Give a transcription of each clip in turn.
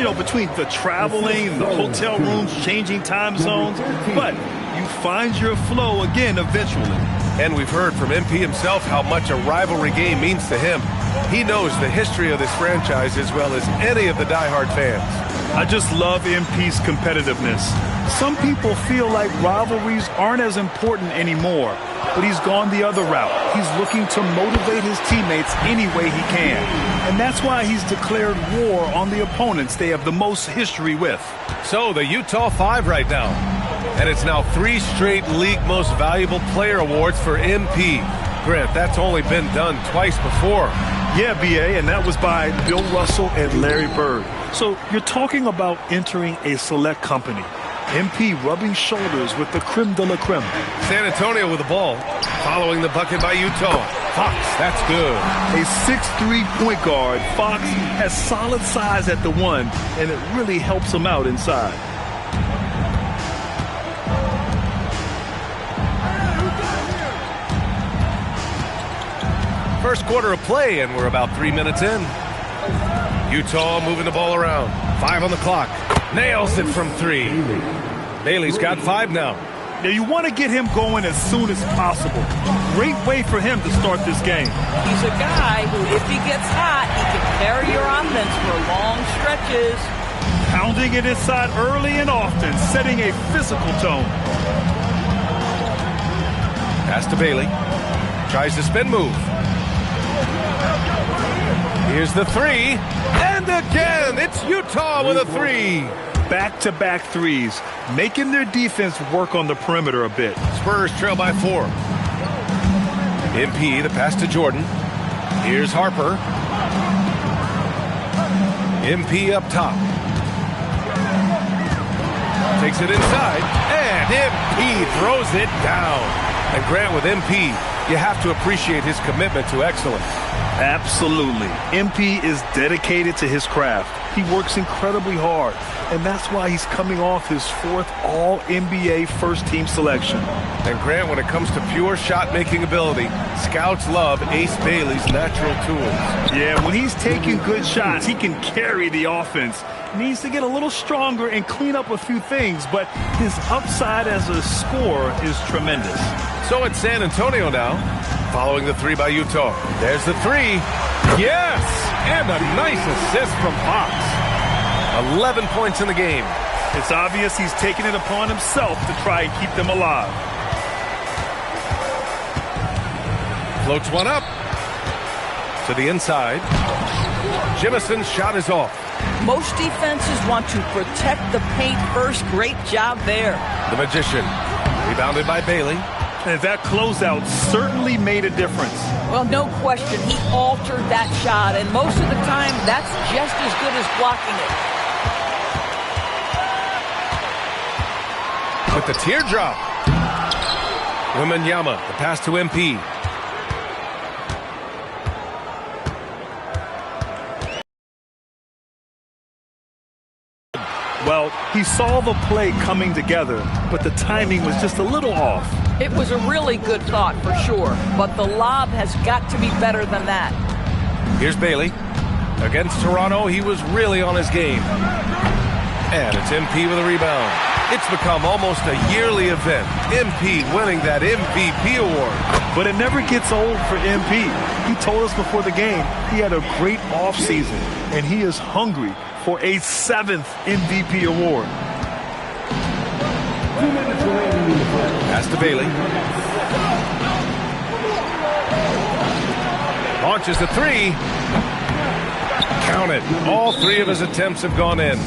between the traveling, the hotel rooms, changing time zones. But you find your flow again eventually. And we've heard from MP himself how much a rivalry game means to him. He knows the history of this franchise as well as any of the diehard fans. I just love MP's competitiveness. Some people feel like rivalries aren't as important anymore, but he's gone the other route. He's looking to motivate his teammates any way he can. And that's why he's declared war on the opponents they have the most history with. So the Utah 5 right now. And it's now 3 straight league most valuable player awards for MP. Grant, that's only been done twice before. Yeah, B.A., and that was by Bill Russell and Larry Bird. So you're talking about entering a select company. MP rubbing shoulders with the creme de la creme. San Antonio with the ball, following the bucket by Utah. Fox, that's good. A 6'3" point guard, Fox has solid size at the 1, and it really helps him out inside. First quarter of play, and we're about 3 minutes in. Utah moving the ball around. 5 on the clock. Nails it from 3. Bailey's got 5 now. Now you want to get him going as soon as possible. Great way for him to start this game. He's a guy who, if he gets hot, he can carry your offense for long stretches. Pounding it inside early and often, setting a physical tone. Pass to Bailey. Tries the spin move. Here's the 3. And again, it's Utah with a 3. Back-to-back threes, making their defense work on the perimeter a bit. Spurs trail by 4. MP, the pass to Jordan. Here's Harper. MP up top. Takes it inside, and MP throws it down. And Grant, with MP, you have to appreciate his commitment to excellence. Absolutely. MP is dedicated to his craft. He works incredibly hard, and that's why he's coming off his 4th All-NBA first-team selection. And Grant, when it comes to pure shot-making ability, scouts love Ace Bailey's natural tools. Yeah, when he's taking good shots, he can carry the offense. Needs to get a little stronger and clean up a few things, but his upside as a scorer is tremendous. So it's San Antonio now, following the 3 by Utah. There's the 3. Yes! And a nice assist from Fox. 11 points in the game. It's obvious he's taking it upon himself to try and keep them alive. Floats one up. To the inside. Jimison's shot is off. Most defenses want to protect the paint first. Great job there. The Magician. Rebounded by Bailey. And that closeout certainly made a difference. Well, no question. He altered that shot, and most of the time, that's just as good as blocking it. With the teardrop. Wembanyama, the pass to MP. Well, he saw the play coming together, but the timing was just a little off. It was a really good thought for sure, but the lob has got to be better than that. Here's Bailey. Against Toronto, he was really on his game. And it's MP with a rebound. It's become almost a yearly event. MP winning that MVP award. But it never gets old for MP. He told us before the game he had a great offseason, and he is hungry for a 7th MVP award. Pass to Bailey. Launches the 3. Count it. All 3 of his attempts have gone in.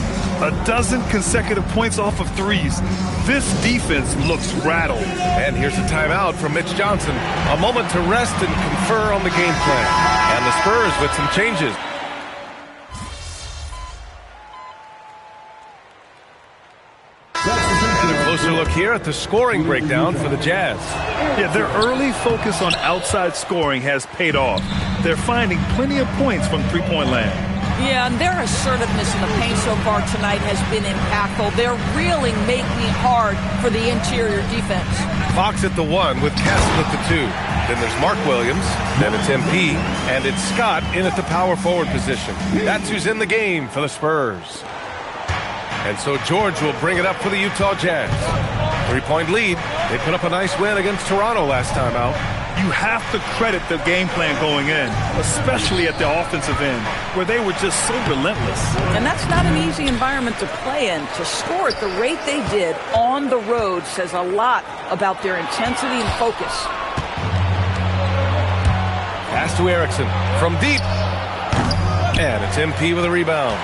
A dozen consecutive points off of threes. This defense looks rattled. And here's a timeout from Mitch Johnson. A moment to rest and confer on the game plan. And the Spurs with some changes. And a closer look here at the scoring breakdown for the Jazz. Yeah, their early focus on outside scoring has paid off. They're finding plenty of points from three-point land. Yeah, and their assertiveness in the paint so far tonight has been impactful. They're really making it hard for the interior defense. Fox at the 1 with Castle at the 2. Then there's Mark Williams. Then it's MP. And it's Scott in at the power forward position. That's who's in the game for the Spurs. And so George will bring it up for the Utah Jazz. 3-point lead. They put up a nice win against Toronto last time out. You have to credit the game plan going in, especially at the offensive end, where they were just so relentless. And that's not an easy environment to play in. To score at the rate they did on the road says a lot about their intensity and focus. Pass to Erickson from deep. And it's MP with a rebound.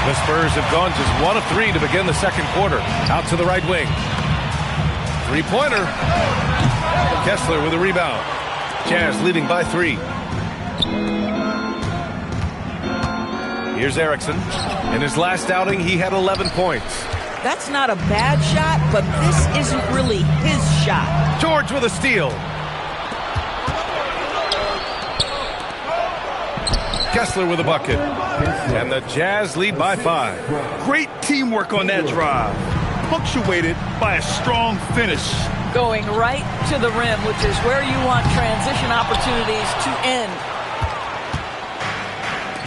The Spurs have gone just 1 of 3 to begin the second quarter. Out to the right wing. Three-pointer. Kessler with a rebound. Jazz leading by 3. Here's Erickson. In his last outing, he had 11 points. That's not a bad shot, but this isn't really his shot. George with a steal. Kessler with a bucket. And the Jazz lead by 5. Great teamwork on that drive, punctuated by a strong finish. Going right to the rim, which is where you want transition opportunities to end.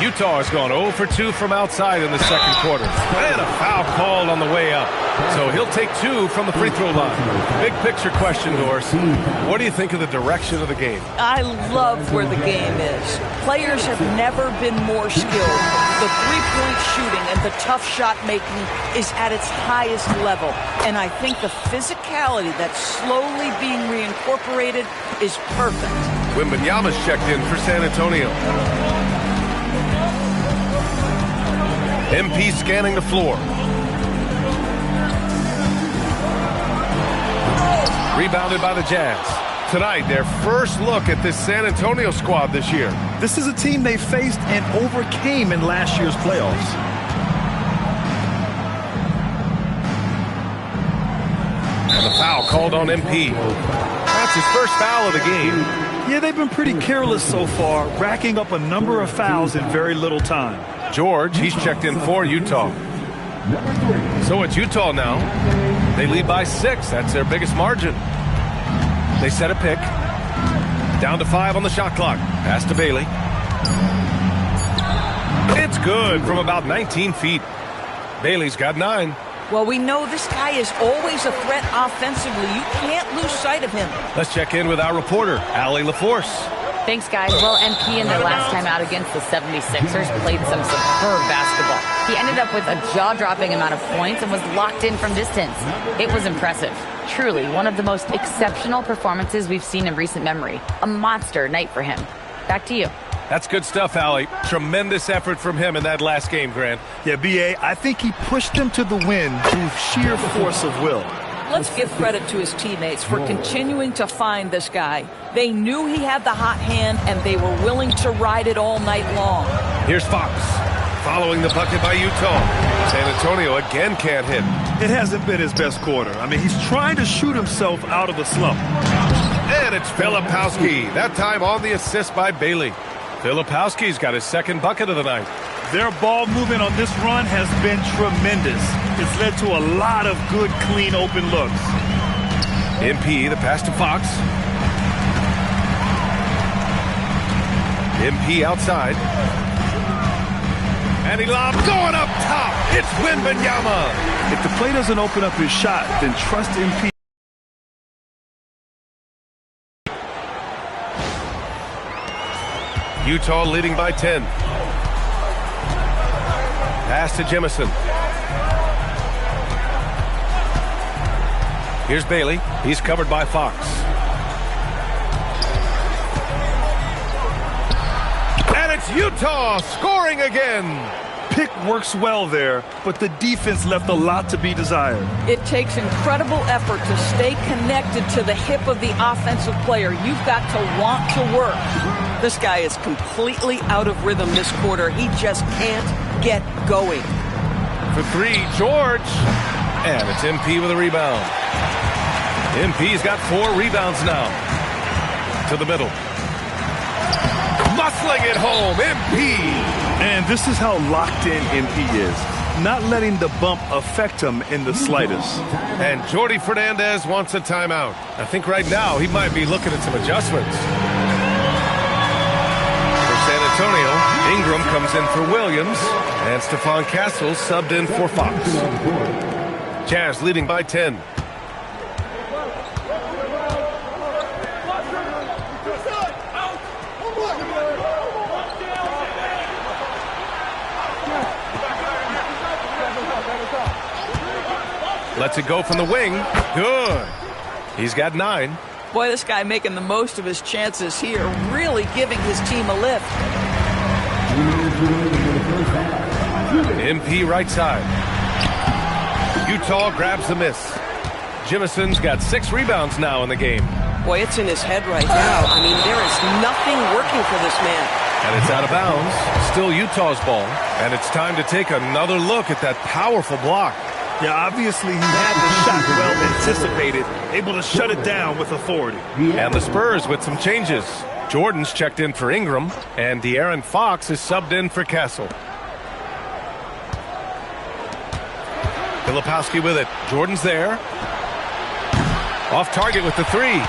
Utah has gone 0 for 2 from outside in the second quarter. And a foul called on the way up. So he'll take 2 from the free throw line. Big picture question, Doris. What do you think of the direction of the game? I love where the game is. Players have never been more skilled. The three-point shooting and the tough shot making is at its highest level. And I think the physicality that's slowly being reincorporated is perfect. Wembanyama's checked in for San Antonio. MP scanning the floor. Rebounded by the Jazz. Tonight, their first look at this San Antonio squad this year. This is a team they faced and overcame in last year's playoffs. And the foul called on MP. That's his first foul of the game. Yeah, they've been pretty careless so far, racking up a number of fouls in very little time. George, he's checked in for Utah. So it's Utah now. They lead by 6. That's their biggest margin. They set a pick. Down to 5 on the shot clock. Pass to Bailey. It's good from about 19 feet. Bailey's got 9. Well, we know this guy is always a threat offensively. You can't lose sight of him. Let's check in with our reporter, Allie LaForce. Thanks, guys. Well, MP in their last time out against the 76ers played some superb basketball. He ended up with a jaw-dropping amount of points and was locked in from distance. It was impressive. Truly, one of the most exceptional performances we've seen in recent memory. A monster night for him. Back to you. That's good stuff, Allie. Tremendous effort from him in that last game, Grant. Yeah, B.A., I think he pushed them to the win through sheer force of will. Let's give credit to his teammates for continuing to find this guy. They knew he had the hot hand, and they were willing to ride it all night long. Here's Fox, following the bucket by Utah. San Antonio again can't hit. It hasn't been his best quarter. I mean, he's trying to shoot himself out of the slump. And it's Filipowski, that time on the assist by Bailey. Filipowski's got his second bucket of the night. Their ball movement on this run has been tremendous. It's led to a lot of good, clean, open looks. MP, the pass to Fox. MP outside. And he lobs going up top. It's Wembanyama. If the play doesn't open up his shot, then trust MP. Utah leading by 10. Pass to Jemison. Here's Bailey. He's covered by Fox. And it's Utah scoring again. Pick works well there, but the defense left a lot to be desired. It takes incredible effort to stay connected to the hip of the offensive player. You've got to want to work. This guy is completely out of rhythm this quarter. He just can't get going. For 3, George. And it's MP with a rebound. MP's got 4 rebounds now. To the middle. Muscling it home, MP. And this is how locked in MP is. Not letting the bump affect him in the slightest. And Jordi Fernandez wants a timeout. I think right now he might be looking at some adjustments. For San Antonio. Ingram comes in for Williams. And Stephon Castle subbed in for Fox. Jazz leading by 10. Lets it go from the wing. Good. He's got 9. Boy, this guy making the most of his chances here, really giving his team a lift. MP right side. Utah grabs the miss. Jimison's got 6 rebounds now in the game. Boy, it's in his head right now. I mean, there is nothing working for this man. And it's out of bounds. Still Utah's ball. And it's time to take another look at that powerful block. Yeah, obviously he had the shot well anticipated, able to shut it down with authority. And the Spurs with some changes. Jordan's checked in for Ingram, and De'Aaron Fox is subbed in for Castle. Filipowski with it. Jordan's there. Off target with the 3.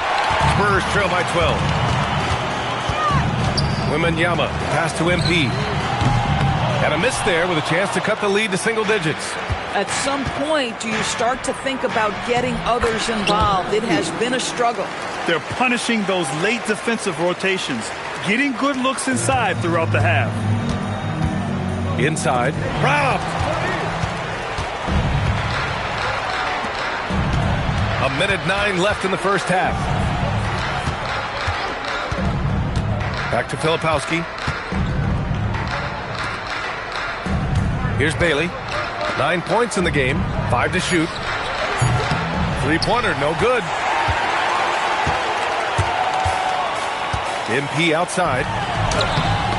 Spurs trail by 12. Wembanyama, pass to MP. And a miss there with a chance to cut the lead to single digits. At some point, do you start to think about getting others involved? It has been a struggle. They're punishing those late defensive rotations, getting good looks inside throughout the half. Inside. Robbed. A minute 9 left in the first half. Back to Filipowski. Here's Bailey. 9 points in the game, 5 to shoot. 3-pointer, no good. MP outside.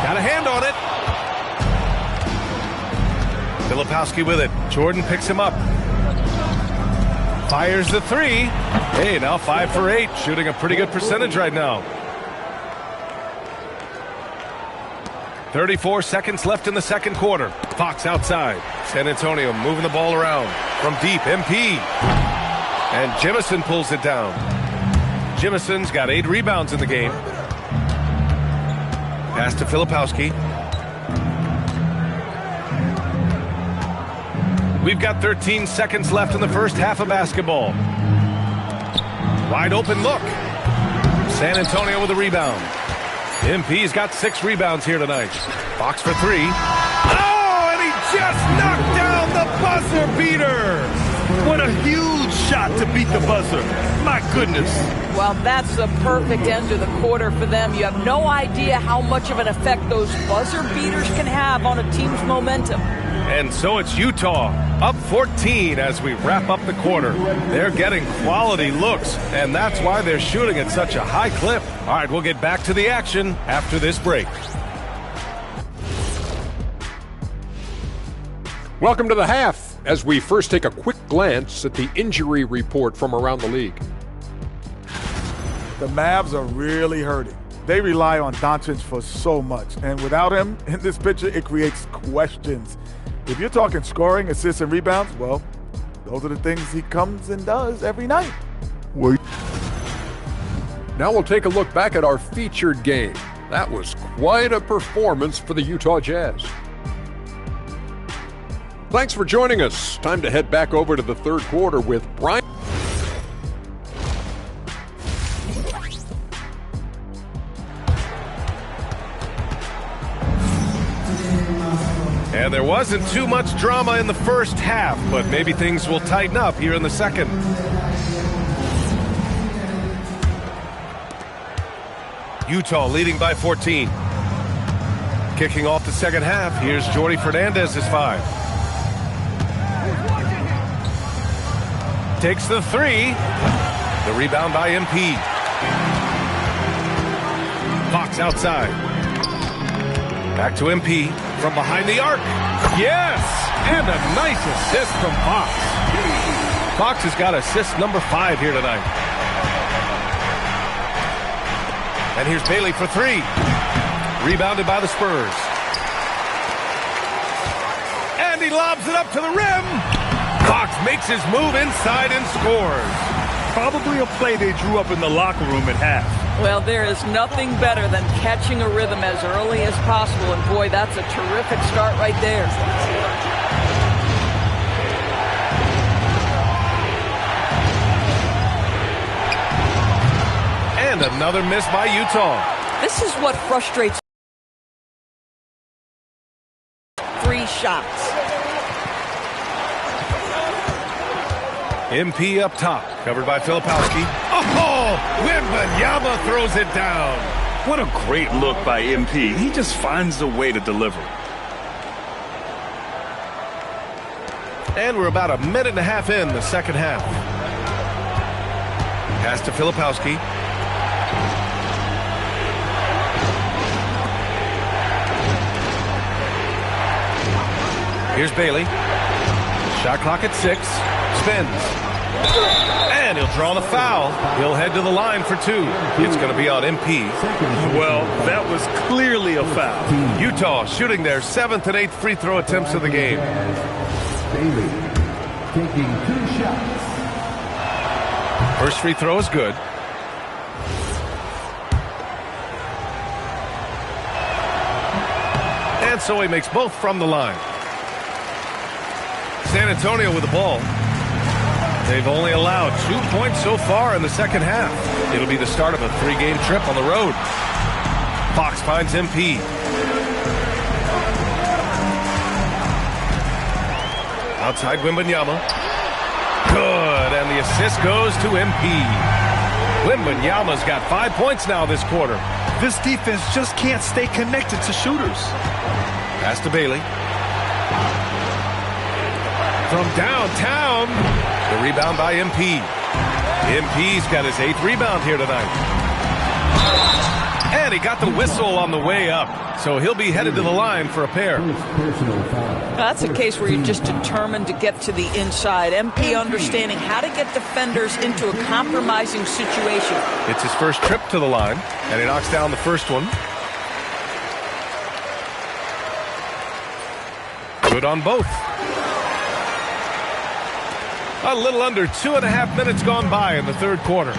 Got a hand on it. Filipowski with it. Jordan picks him up. Fires the 3. Hey, now 5 for 8. Shooting a pretty good percentage right now. 34 seconds left in the second quarter. Fox outside. San Antonio moving the ball around. From deep, MP. And Jimison pulls it down. Jimison's got 8 rebounds in the game. Pass to Filipowski. We've got 13 seconds left in the first half of basketball. Wide open look. San Antonio with a rebound. MP's got 6 rebounds here tonight. Fox for 3. Oh, and he just knocked down the buzzer beater. What a huge shot to beat the buzzer. My goodness. Well, that's the perfect end to the quarter for them. You have no idea how much of an effect those buzzer beaters can have on a team's momentum. And so it's Utah, up 14 as we wrap up the quarter. They're getting quality looks, and that's why they're shooting at such a high clip. All right, we'll get back to the action after this break. Welcome to the half, as we first take a quick glance at the injury report from around the league. The Mavs are really hurting. They rely on Doncic for so much, and without him in this picture, it creates questions. If you're talking scoring, assists, and rebounds, well, those are the things he comes and does every night. Now we'll take a look back at our featured game. That was quite a performance for the Utah Jazz. Thanks for joining us. Time to head back over to the third quarter with Brian. And there wasn't too much drama in the first half, but maybe things will tighten up here in the second. Utah leading by 14. Kicking off the second half, here's Jordi Fernandez's 5. Takes the 3. The rebound by MP. Fox outside. Back to MP from behind the arc. Yes! And a nice assist from Fox. Fox has got assist number 5 here tonight. And here's Bailey for 3. Rebounded by the Spurs. And he lobs it up to the rim. Fox makes his move inside and scores. Probably a play they drew up in the locker room at half. Well, there is nothing better than catching a rhythm as early as possible, and boy, that's a terrific start right there. And another miss by Utah. This is what frustrates. 3 shots. MP up top, covered by Filipowski. Oh, Wembanyama throws it down. What a great look by MP. He just finds a way to deliver. And we're about a minute and a half in the second half. Pass to Filipowski. Here's Bailey. Shot clock at 6. Spins. And he'll draw the foul. He'll head to the line for 2. It's going to be on MP. Well, that was clearly a foul. Utah shooting their 7th and 8th free throw attempts of the game. Bailey taking 2 shots. First free throw is good. And so he makes both from the line. San Antonio with the ball. They've only allowed 2 points so far in the second half. It'll be the start of a 3-game trip on the road. Fox finds MP. Outside Wembanyama. Good, and the assist goes to MP. Wembanyama's got 5 points now this quarter. This defense just can't stay connected to shooters. Pass to Bailey. From downtown, the rebound by MP. MP's got his 8th rebound here tonight. And he got the whistle on the way up, so he'll be headed to the line for a pair. That's a case where you're just determined to get to the inside. MP understanding how to get defenders into a compromising situation. It's his first trip to the line, and he knocks down the first one. Good on both. A little under 2.5 minutes gone by in the third quarter.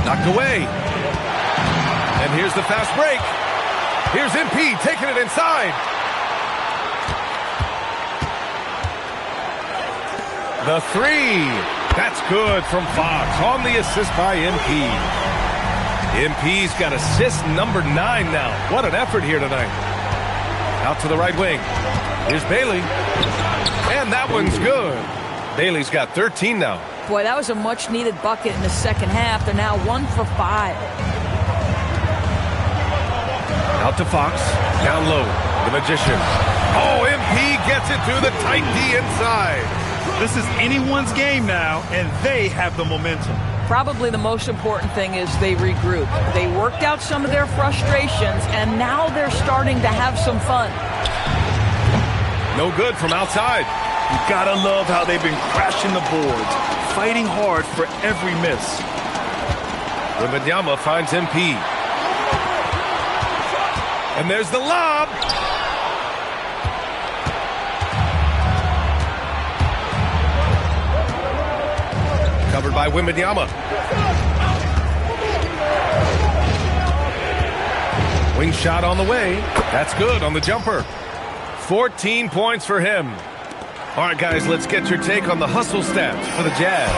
Knocked away. And here's the fast break. Here's MP taking it inside. The 3. That's good from Fox on the assist by MP. MP's got assist number 9 now. What an effort here tonight. Out to the right wing. Here's Bailey. And that one's good. Bailey's got 13 now. Boy, that was a much-needed bucket in the second half. They're now 1 for 5. Out to Fox. Down low. The Magician. Oh, MP gets it through the tight D inside. This is anyone's game now, and they have the momentum. Probably the most important thing is they regroup. They worked out some of their frustrations, and now they're starting to have some fun. No good from outside. You gotta love how they've been crashing the boards, fighting hard for every miss. Wembanyama finds MP. And there's the lob. Covered by Wembanyama. Wing shot on the way. That's good on the jumper. 14 points for him. All right, guys, let's get your take on the hustle stats for the Jazz.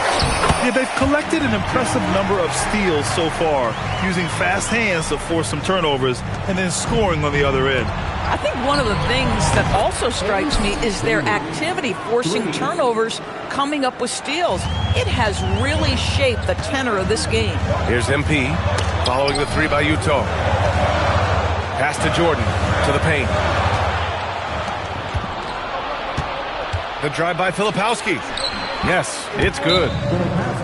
Yeah, they've collected an impressive number of steals so far, using fast hands to force some turnovers and then scoring on the other end. I think one of the things that also strikes me is their activity forcing turnovers, coming up with steals. It has really shaped the tenor of this game. Here's MP following the 3 by Utah. Pass to Jordan to the paint. The drive by Filipowski. Yes, it's good.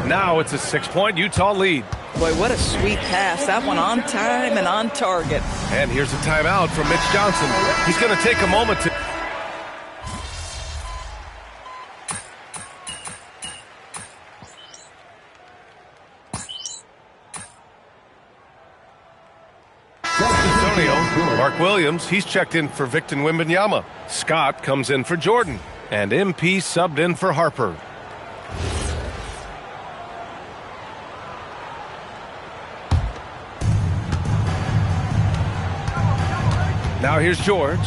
Now it's a 6-point Utah lead. Boy, what a sweet pass. That one on time and on target. And here's a timeout from Mitch Johnson. He's going to take a moment to... Antonio, Mark Williams, he's checked in for Victor Wembanyama. Scott comes in for Jordan. And MP subbed in for Harper. Now here's George.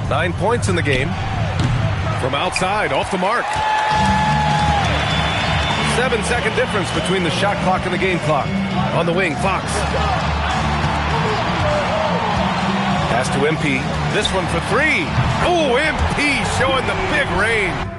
9 points in the game. From outside, off the mark. 7-second difference between the shot clock and the game clock. On the wing, Fox. Pass to MP. This one for three. Oh, MP showing the big range.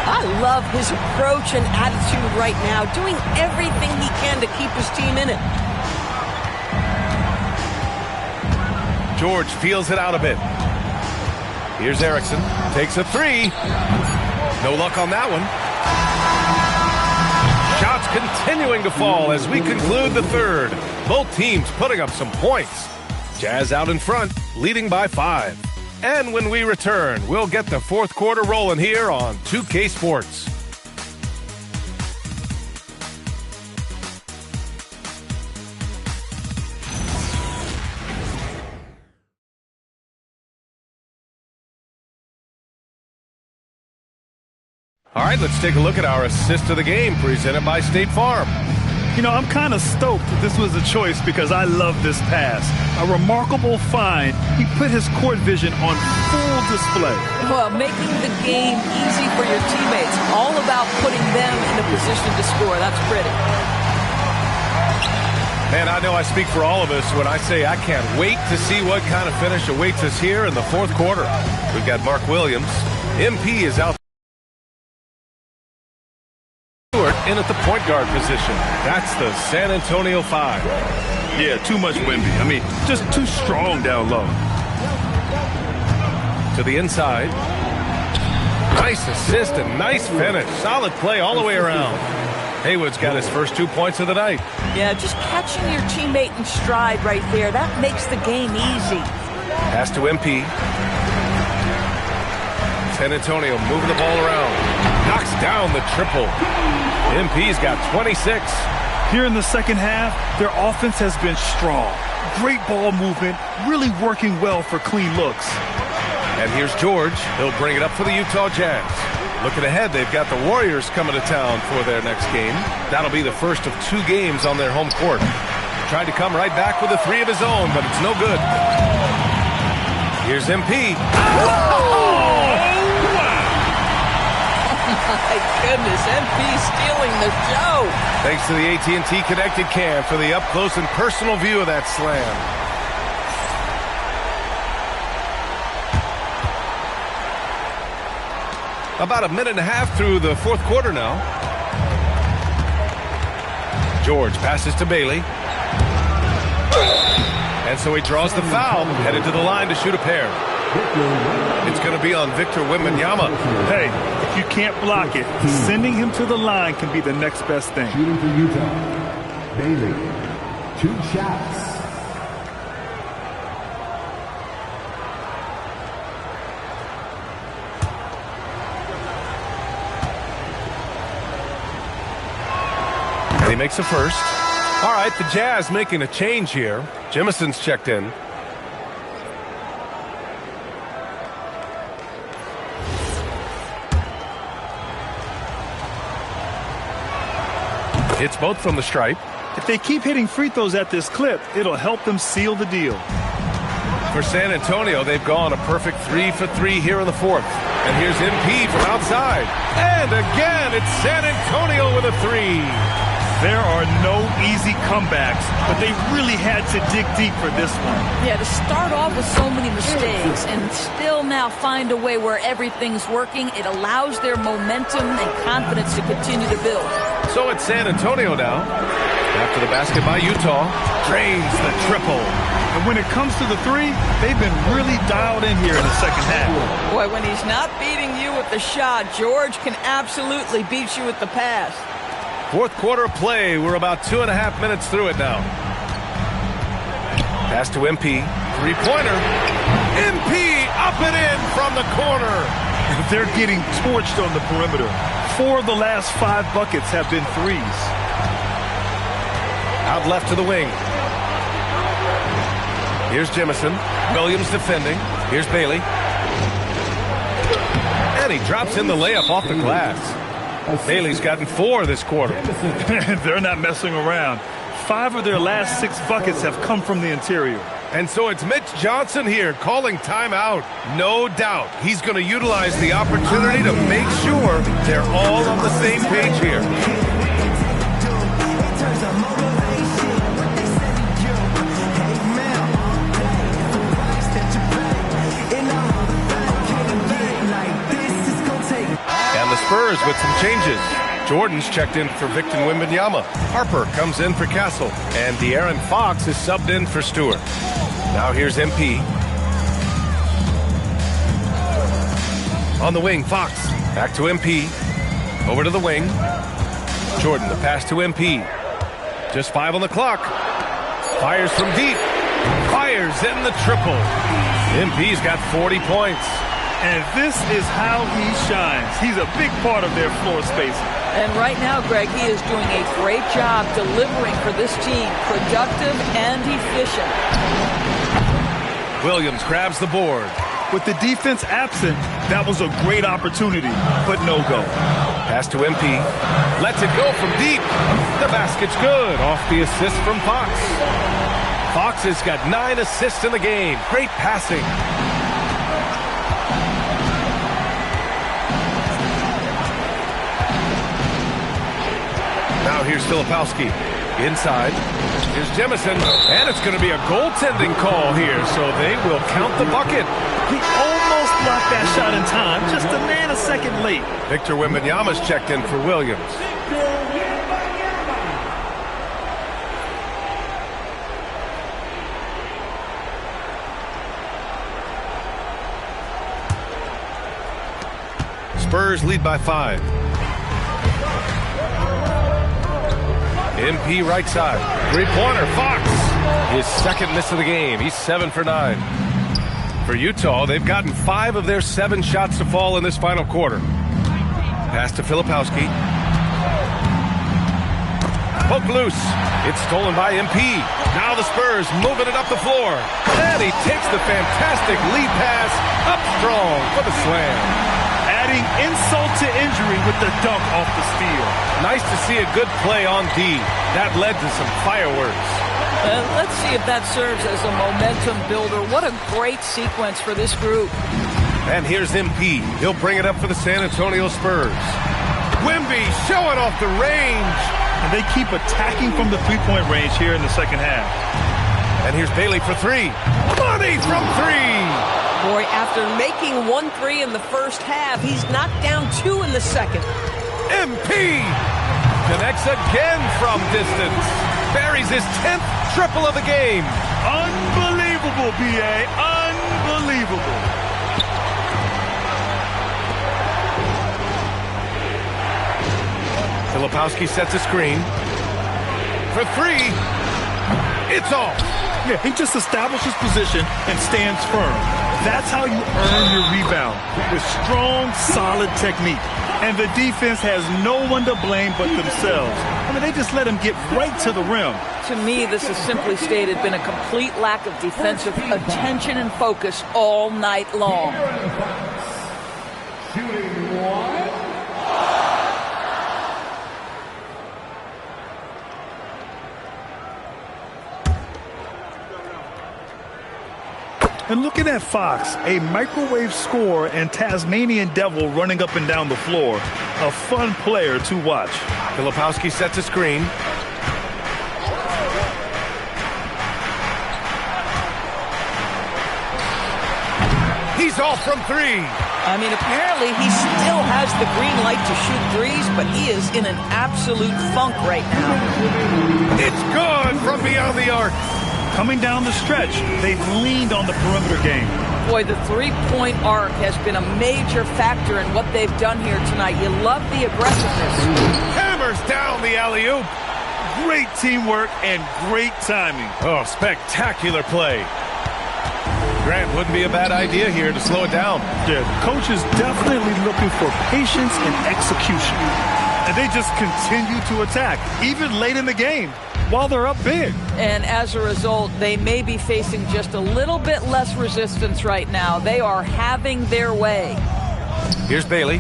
I love his approach and attitude right now, doing everything he can to keep his team in it. George feels it out a bit. Here's Erickson. Takes a three. No luck on that one. Shots continuing to fall as we conclude the third. Both teams putting up some points. Jazz out in front, leading by 5. And when we return, we'll get the fourth quarter rolling here on 2K Sports. All right, let's take a look at our assist of the game presented by State Farm. You know, I'm kind of stoked that this was a choice because I love this pass. A remarkable find. He put his court vision on full display. Well, making the game easy for your teammates. All about putting them in a position to score. That's pretty. Man, I know I speak for all of us when I say I can't wait to see what kind of finish awaits us here in the fourth quarter. We've got Mark Williams. MP is out in at the point guard position. That's the San Antonio 5. Yeah, too much Wemby. I mean, just too strong down low. To the inside. Nice assist and nice finish. Solid play all the way around. Haywood's got his first 2 points of the night. Yeah, just catching your teammate in stride right there. That makes the game easy. Pass to MP. San Antonio moving the ball around. Knocks down the triple. MP's got 26. Here in the second half, their offense has been strong. Great ball movement, really working well for clean looks. And here's George. He'll bring it up for the Utah Jazz. Looking ahead, they've got the Warriors coming to town for their next game. That'll be the first of 2 games on their home court. Tried to come right back with a 3 of his own, but it's no good. Here's MP. My goodness, MP stealing the show. Thanks to the AT&T Connected Cam for the up-close and personal view of that slam. About a minute and a half through the fourth quarter now. George passes to Bailey. And so he draws the foul, headed to the line to shoot a pair. It's going to be on Victor Wembanyama. Hey, if you can't block it, sending him to the line can be the next best thing. Shooting for Utah, Bailey. 2 shots. And he makes a first. All right, the Jazz making a change here. Jamison's checked in. Hits both from the stripe. If they keep hitting free throws at this clip, it'll help them seal the deal. For San Antonio, they've gone a perfect 3 for 3 here in the fourth. And here's MP from outside. And again, it's San Antonio with a 3. There are no easy comebacks, but they really had to dig deep for this one. Yeah, to start off with so many mistakes and still now find a way where everything's working, it allows their momentum and confidence to continue to build. So it's San Antonio now. After the basket by Utah, drains the triple. And when it comes to the 3, they've been really dialed in here in the second half. Boy, when he's not beating you with the shot, George can absolutely beat you with the pass. Fourth quarter of play. We're about 2.5 minutes through it now. Pass to MP. Three-pointer. MP up and in from the corner. They're getting torched on the perimeter. 4 of the last 5 buckets have been threes. Out left to the wing. Here's Jamison. Williams defending. Here's Bailey. And he drops in the layup off the glass. Bailey's gotten 4 this quarter. They're not messing around. 5 of their last 6 buckets have come from the interior. And so it's Mitch Johnson here calling timeout. No doubt he's going to utilize the opportunity to make sure they're all on the same page here. And the Spurs with some changes. Jordan's checked in for Victor Wembanyama. Harper comes in for Castle. And De'Aaron Fox is subbed in for Stewart. Now here's MP. On the wing, Fox. Back to MP. Over to the wing. Jordan, the pass to MP. Just 5 on the clock. Fires from deep. Fires in the triple. MP's got 40 points. And this is how he shines. He's a big part of their floor spacing. And right now, Greg, he is doing a great job delivering for this team. Productive and efficient. Williams grabs the board. With the defense absent, that was a great opportunity, but no go. Pass to MP. Lets it go from deep. The basket's good. Off the assist from Fox. Fox has got 9 assists in the game. Great passing. Now here's Filipowski. Inside. Here's Jamison. And it's going to be a goaltending call here, so they will count the bucket. He almost blocked that shot in time, just a nanosecond late. Victor Wembanyama's checked in for Williams. Spurs lead by 5. MP right side. Three-pointer, Fox. His second miss of the game. He's 7 for 9. For Utah, they've gotten 5 of their 7 shots to fall in this final quarter. Pass to Filipowski. Poke loose. It's stolen by MP. Now the Spurs moving it up the floor. And he takes the fantastic lead pass up strong for the slam. Adding insult to injury with the dunk off the steal. Nice to see a good play on D. That led to some fireworks. Let's see if that serves as a momentum builder. What a great sequence for this group. And here's MP. He'll bring it up for the San Antonio Spurs. Wemby showing off the range. And they keep attacking from the three-point range here in the second half. And here's Bailey for 3. Money from 3. Boy, after making 1 3 in the first half, he's knocked down 2 in the second. MP connects again from distance. Buries his 10th triple of the game. Unbelievable, B.A. Unbelievable. Filipowski sets a screen. For 3. It's off. Yeah, he just establishes position and stands firm. That's how you earn your rebound, with strong, solid technique. And the defense has no one to blame but themselves. I mean, they just let him get right to the rim. To me, this has simply stated been a complete lack of defensive attention and focus all night long. Shooting one. And looking at Fox, a microwave scorer and Tasmanian devil running up and down the floor. A fun player to watch. Filipowski sets a screen. He's off from three. I mean, apparently he still has the green light to shoot threes, but he is in an absolute funk right now. It's good from beyond the arc. Coming down the stretch, they've leaned on the perimeter game. Boy, the three-point arc has been a major factor in what they've done here tonight. You love the aggressiveness. Hammers down the alley-oop. Great teamwork and great timing. Oh, spectacular play. Grant, wouldn't be a bad idea here to slow it down. Yeah, the coach is definitely looking for patience and execution. And they just continue to attack, even late in the game, while they're up big. And as a result, they may be facing just a little bit less resistance right now. They are having their way. Here's Bailey.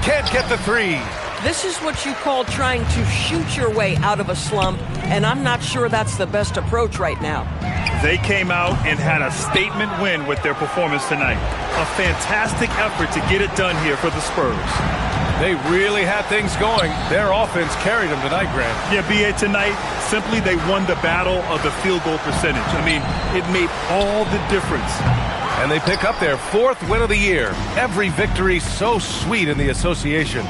Can't get the three. This is what you call trying to shoot your way out of a slump, and I'm not sure that's the best approach right now. They came out and had a statement win with their performance tonight. A fantastic effort to get it done here for the Spurs. They really had things going. Their offense carried them tonight, Grant. Yeah, B.A., tonight, simply they won the battle of the field goal percentage. I mean, it made all the difference. And they pick up their fourth win of the year. Every victory so sweet in the association.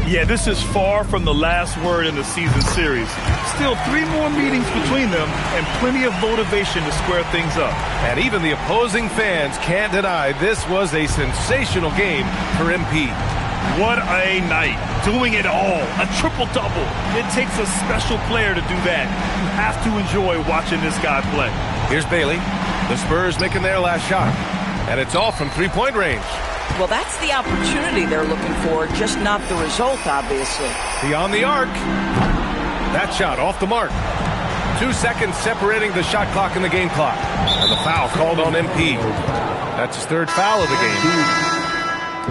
Yeah, this is far from the last word in the season series. Still 3 more meetings between them and plenty of motivation to square things up. And even the opposing fans can't deny this was a sensational game for MP. What a night. Doing it all. A triple-double. It takes a special player to do that. You have to enjoy watching this guy play. Here's Bailey. The Spurs making their last shot. And it's all from three-point range. Well, that's the opportunity they're looking for, just not the result, obviously. Beyond the arc. That shot off the mark. 2 seconds separating the shot clock and the game clock. And the foul called on MP. That's his third foul of the game.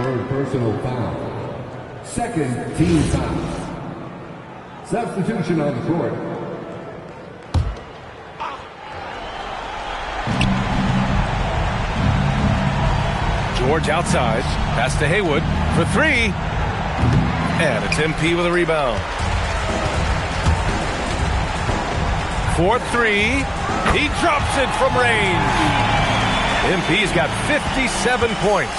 Third personal foul. Second team foul. Substitution on the court. George outside. Pass to Haywood for three. And it's MP with a rebound. 4-3. He drops it from range. MP's got 57 points.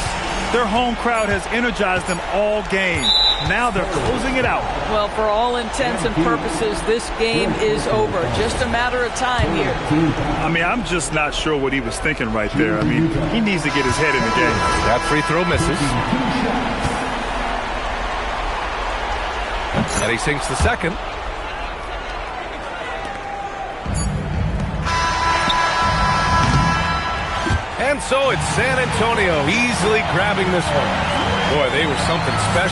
Their home crowd has energized them all game. Now they're closing it out. Well, for all intents and purposes, this game is over. Just a matter of time here. I mean, I'm just not sure what he was thinking right there. I mean, he needs to get his head in the game. That free throw misses. And he sinks the second. And so it's San Antonio easily grabbing this one. Boy, they were something special.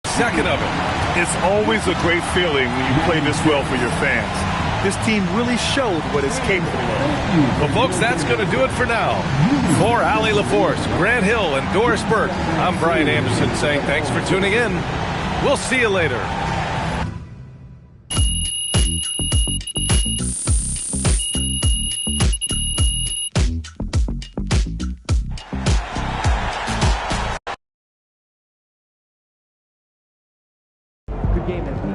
Second of it. It's always a great feeling when you play this well for your fans. This team really showed what it's capable of. Well, folks, that's going to do it for now. For Allie LaForce, Grant Hill, and Doris Burke, I'm Brian Anderson saying thanks for tuning in. We'll see you later. Good game, MP.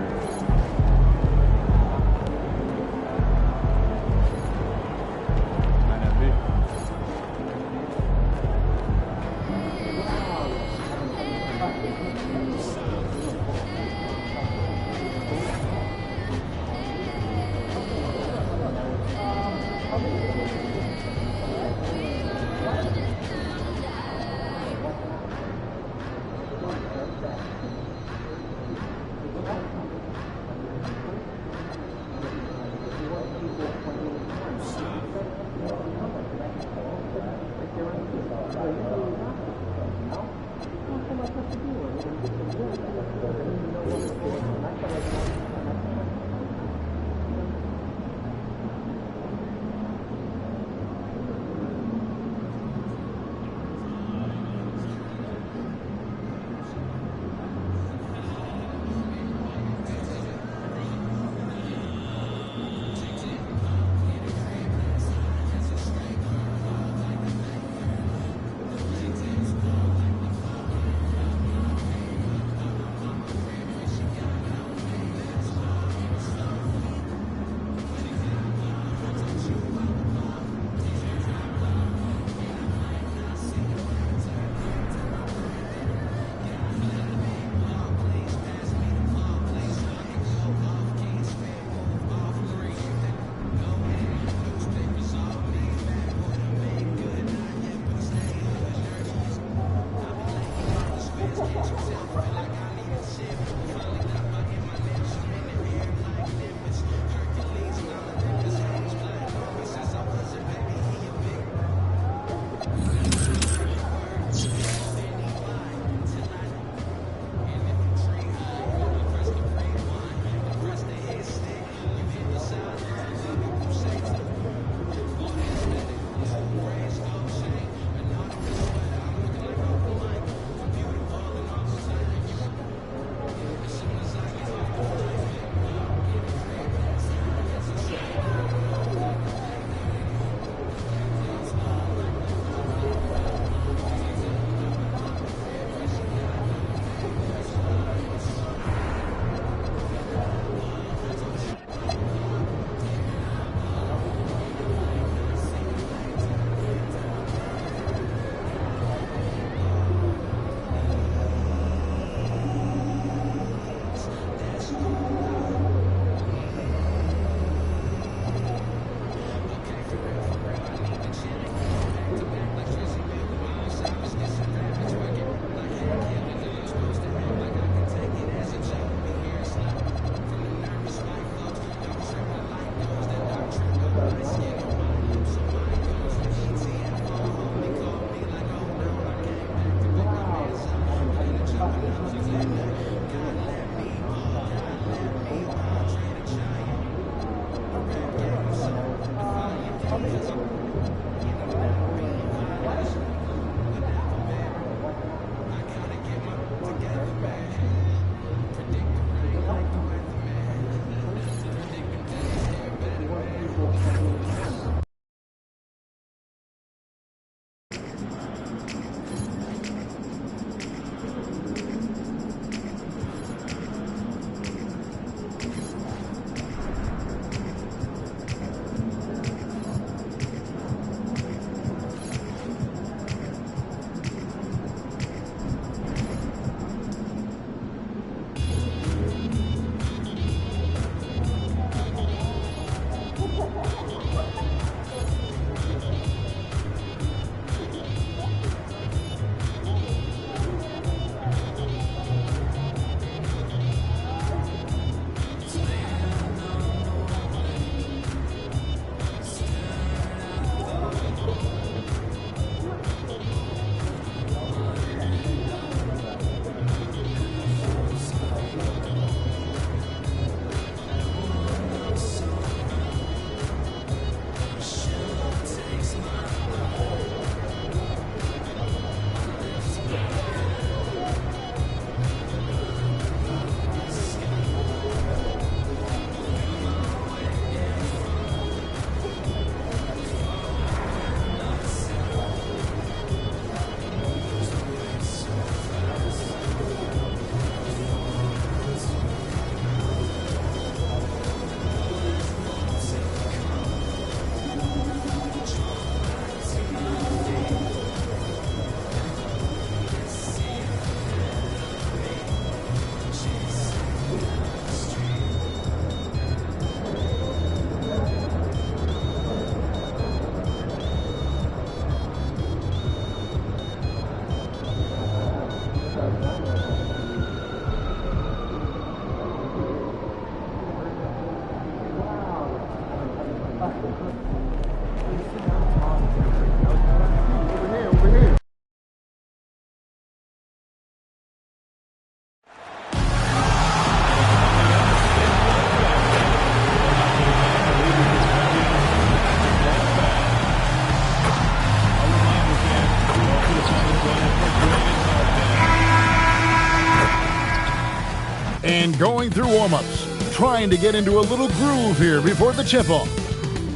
and going through warm-ups, trying to get into a little groove here before the tip-off.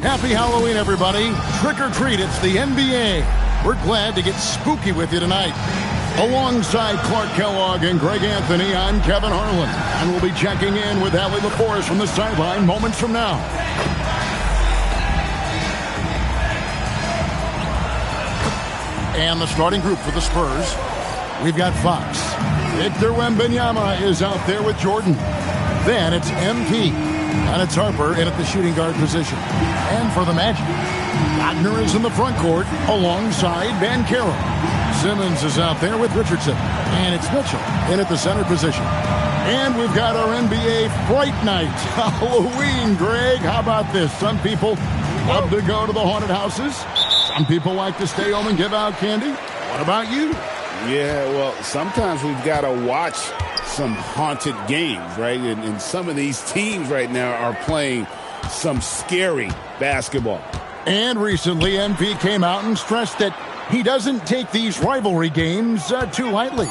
Happy Halloween, everybody. Trick or treat, it's the NBA. We're glad to get spooky with you tonight. Alongside Clark Kellogg and Greg Anthony, I'm Kevin Harlan, and we'll be checking in with Allie LaForest from the sideline moments from now. And the starting group for the Spurs, we've got Fox. Victor Wembanyama is out there with Jordan. Then it's MP. And it's Harper in at the shooting guard position. And for the Magic, Wagner is in the front court alongside Banchero. Simmons is out there with Richardson. And it's Mitchell in at the center position. And we've got our NBA Fright Night. Halloween, Greg. How about this? Some people love to go to the haunted houses. Some people like to stay home and give out candy. What about you? Yeah, well, sometimes we've got to watch some haunted games, right? And some of these teams right now are playing some scary basketball. And recently, MP came out and stressed that he doesn't take these rivalry games too lightly.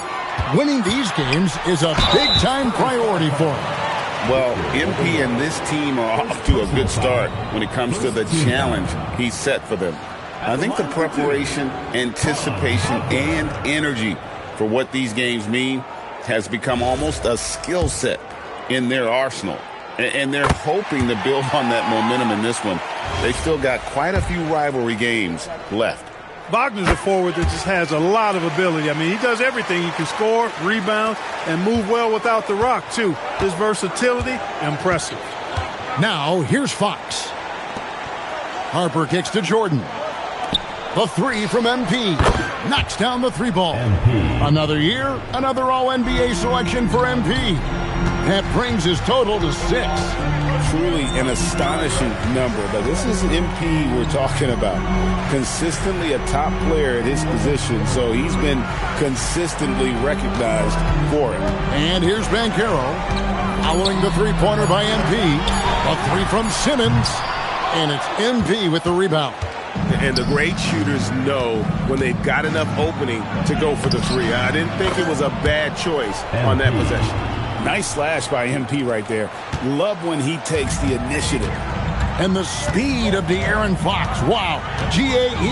Winning these games is a big-time priority for him. Well, MP and this team are off to a good start when it comes to the challenge he set for them. I think the preparation, anticipation, and energy for what these games mean has become almost a skill set in their arsenal. And they're hoping to build on that momentum in this one. They've still got quite a few rivalry games left. Wagner's a forward that just has a lot of ability. I mean, he does everything. He can score, rebound, and move well without the rock, too. His versatility, impressive. Now, here's Fox. Harper kicks to Jordan. The three from MP. Knocks down the three ball. MP. Another year, another All-NBA selection for MP. That brings his total to 6. Truly an astonishing number, but this is MP we're talking about. Consistently a top player at his position, so he's been consistently recognized for it. And here's Banchero, following the three-pointer by MP. A three from Simmons, and it's MP with the rebound. And the great shooters know when they've got enough opening to go for the three. I didn't think it was a bad choice on that possession. Nice slash by MP right there. Love when he takes the initiative. And the speed of De'Aaron Fox. Wow. He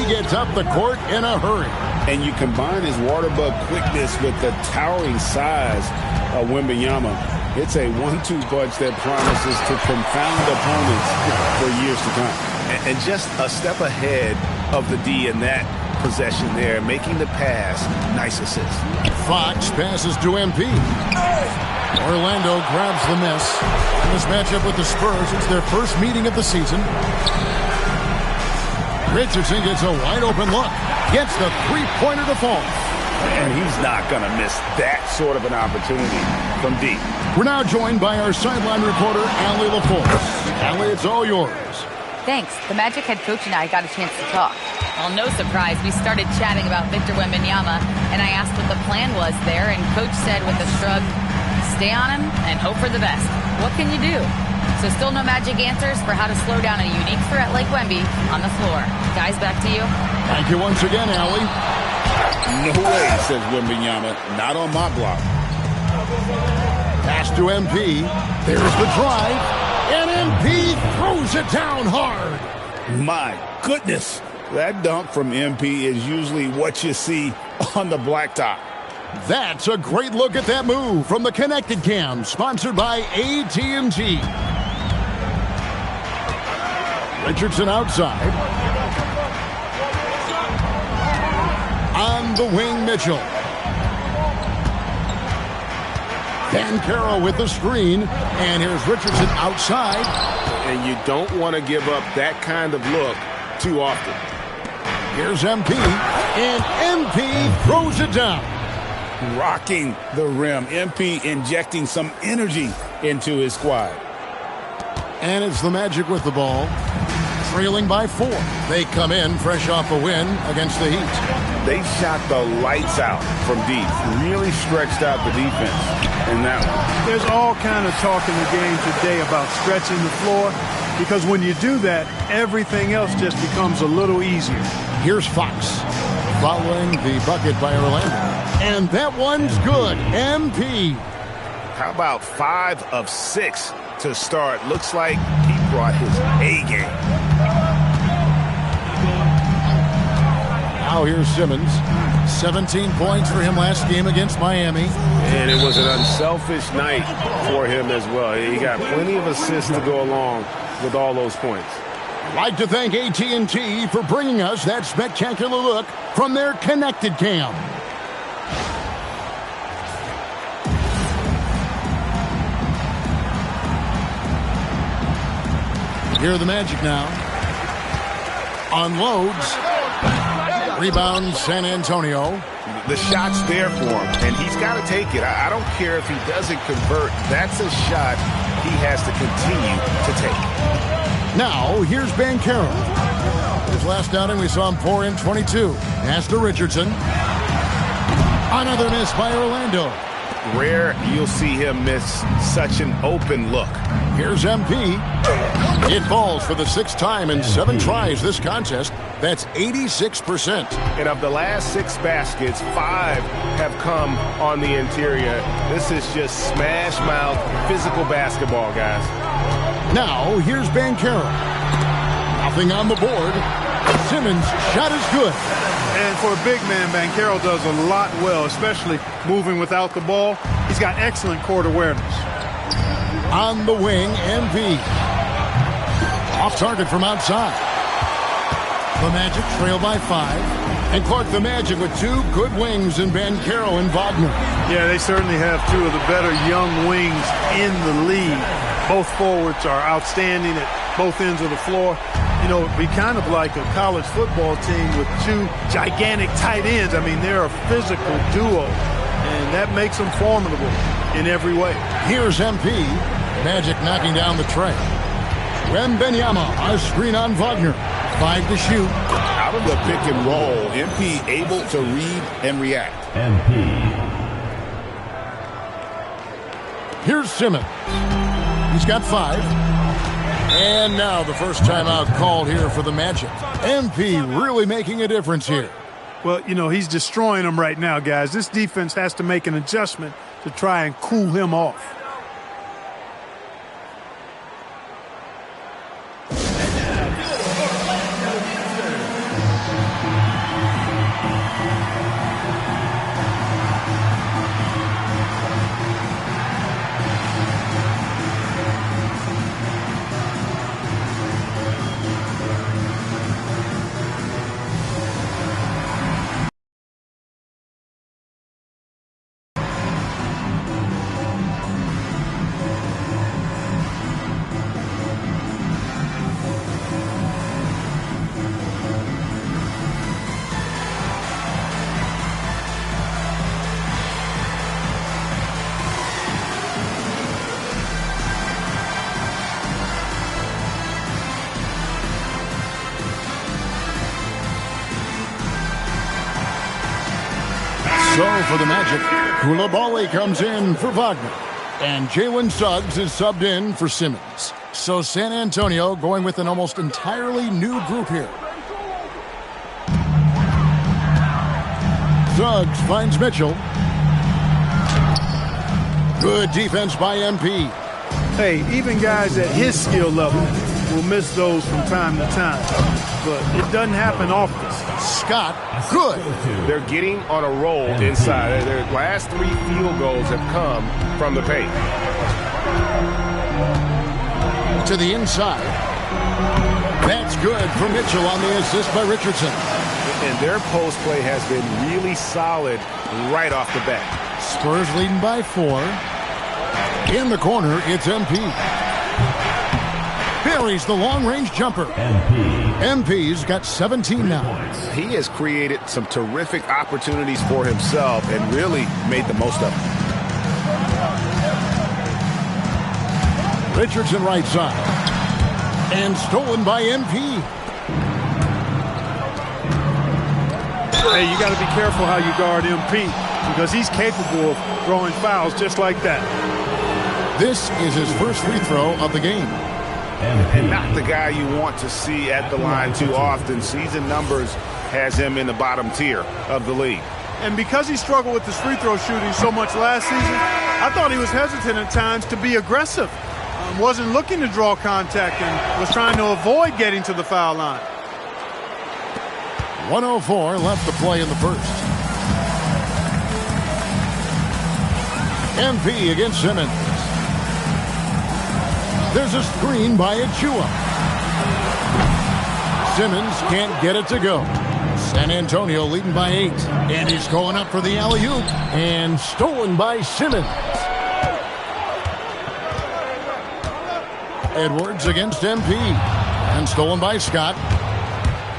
gets up the court in a hurry. And you combine his water bug quickness with the towering size of Wembanyama. It's a 1-2 punch that promises to confound opponents for years to come. And just a step ahead of the D in that possession there, making the pass. Nice assist. Fox passes to MP. Orlando grabs the miss. In this matchup with the Spurs, it's their first meeting of the season. Richardson gets a wide-open look. Gets the three-pointer to fall. And he's not going to miss that sort of an opportunity from deep. We're now joined by our sideline reporter, Allie LaForest. Allie, it's all yours. Thanks. The Magic head coach and I got a chance to talk. Well, no surprise, we started chatting about Victor Wembanyama, and I asked what the plan was there, and Coach said with a shrug, stay on him and hope for the best. What can you do? So still no magic answers for how to slow down a unique threat like Wemby on the floor. Guys, back to you. Thank you once again, Allie. No way, says Wembanyama. Not on my block. Pass to MP. There's the drive. And MP throws it down hard. My goodness. That dunk from MP is usually what you see on the blacktop. That's a great look at that move from the Connected Cam, sponsored by AT&T. Richardson outside. On the wing, Mitchell. Banchero with the screen. And here's Richardson outside. And you don't want to give up that kind of look too often. Here's MP. And MP throws it down. Rocking the rim. MP injecting some energy into his squad. And it's the Magic with the ball. Trailing by 4. They come in fresh off a win against the Heat. They shot the lights out from deep. Really stretched out the defense in that one. There's all kind of talk in the game today about stretching the floor, because when you do that, everything else just becomes a little easier. Here's Fox following the bucket by Orlando. And that one's good. MP. How about 5 of 6 to start? Looks like he brought his A game. Now here's Simmons. 17 points for him last game against Miami. And it was an unselfish night for him as well. He got plenty of assists to go along with all those points. I'd like to thank AT&T for bringing us that spectacular look from their connected cam. Here are the Magic now. Unloads. Rebound San Antonio. The shot's there for him, and he's got to take it. I don't care if he doesn't convert. That's a shot he has to continue to take. Now, here's Banchero. His last outing, we saw him pour in 22. Pass to Richardson. Another miss by Orlando. Rare you'll see him miss such an open look. Here's MP. It falls for the 6th time in 7 tries this contest. That's 86%. And of the last 6 baskets, 5 have come on the interior. This is just smash mouth physical basketball, guys. Now, here's Banchero. Nothing on the board. Simmons' shot is good. And for a big man, Banchero does a lot well, especially moving without the ball. He's got excellent court awareness. On the wing, MP. Off target from outside. The Magic trail by 5. And Clark, the Magic with 2 good wings in Banchero and Wagner. Yeah, they certainly have 2 of the better young wings in the league. Both forwards are outstanding at both ends of the floor. You know, it'd be kind of like a college football team with 2 gigantic tight ends. I mean, they're a physical duo, and that makes them formidable in every way. Here's MP. Magic knocking down the tray. Wembanyama, a screen on Wagner. 5 to shoot. Out of the pick and roll, MP able to read and react. MP. Here's Simmons. He's got 5. And now the first timeout called here for the Magic. MP really making a difference here. Well, you know, he's destroying them right now, guys. This defense has to make an adjustment to try and cool him off. So for the Magic, Coulibaly comes in for Wagner. And Jalen Suggs is subbed in for Simmons. So San Antonio going with an almost entirely new group here. Suggs finds Mitchell. Good defense by MP. Hey, even guys at his skill level will miss those from time to time. But it doesn't happen often. Scott, good. They're getting on a roll inside. Their last 3 field goals have come from the paint. To the inside. That's good for Mitchell on the assist by Richardson. And their post play has been really solid right off the bat. Spurs leading by 4. In the corner, it's MP. Buries the long-range jumper. MP's got 17 now. He has created some terrific opportunities for himself and really made the most of them. Richardson right side. And stolen by MP. Hey, you got to be careful how you guard MP because he's capable of throwing fouls just like that. This is his first free throw of the game. And not the guy you want to see at the line too often. Season numbers has him in the bottom tier of the league. And because he struggled with his free throw shooting so much last season, I thought he was hesitant at times to be aggressive. Wasn't looking to draw contact and was trying to avoid getting to the foul line. 1:04 left to play in the first. MP against Simmons. There's a screen by Achua. Simmons can't get it to go. San Antonio leading by 8. And he's going up for the alley-oop. And stolen by Simmons. Edwards against MP. And stolen by Scott.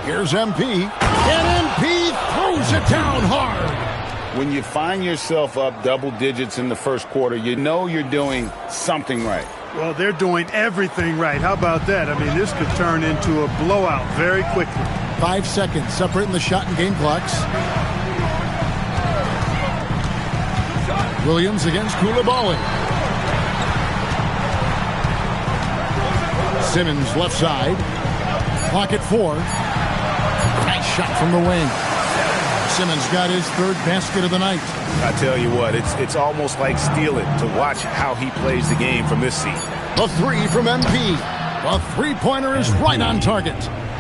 Here's MP. And MP throws it down hard. When you find yourself up double digits in the first quarter, you know you're doing something right. Well, they're doing everything right. How about that? I mean, this could turn into a blowout very quickly. 5 seconds separating the shot and game clocks. Williams against Koulibaly. Simmons left side. Clock at 4. Nice shot from the wing. Simmons got his third basket of the night. I tell you what, it's almost like stealing to watch how he plays the game from this seat. A 3 from MP. The three-pointer is right on target.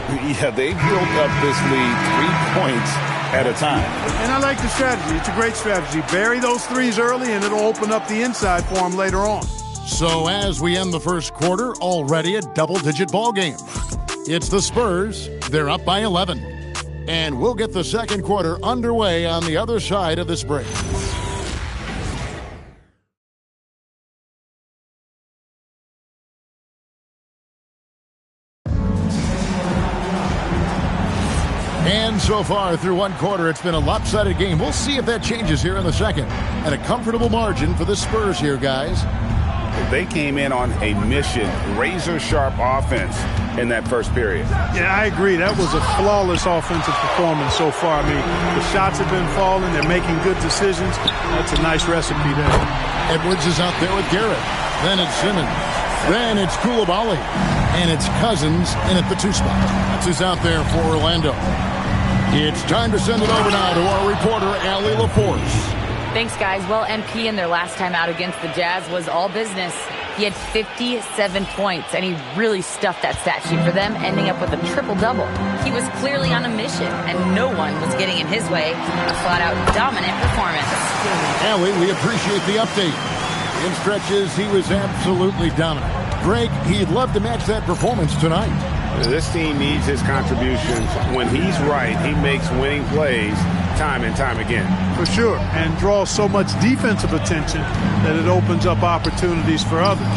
Yeah, they built up this lead 3 points at a time. And I like the strategy. It's a great strategy. Bury those threes early, and it'll open up the inside for them later on. So as we end the first quarter, already a double-digit ball game. It's the Spurs. They're up by 11. And we'll get the second quarter underway on the other side of this break. And so far through one quarter, it's been a lopsided game. We'll see if that changes here in the second. And a comfortable margin for the Spurs here, guys. They came in on a mission, razor-sharp offense in that first period. Yeah, I agree. That was a flawless offensive performance so far. I mean, the shots have been falling. They're making good decisions. That's a nice recipe there. Edwards is out there with Garrett. Then it's Simmons. Then it's Koulibaly. And it's Cousins in at the 2 spot. That's who's out there for Orlando. It's time to send it over now to our reporter, Allie LaForce. Thanks, guys. Well, MP in their last time out against the Jazz was all business. He had 57 points, and he really stuffed that stat sheet for them, ending up with a triple-double. He was clearly on a mission, and no one was getting in his way. A flat-out dominant performance. Allie, we appreciate the update. In stretches, he was absolutely dominant. Greg, he'd love to match that performance tonight. This team needs his contributions. When he's right, he makes winning plays time and time again. For sure, and draws so much defensive attention that it opens up opportunities for others.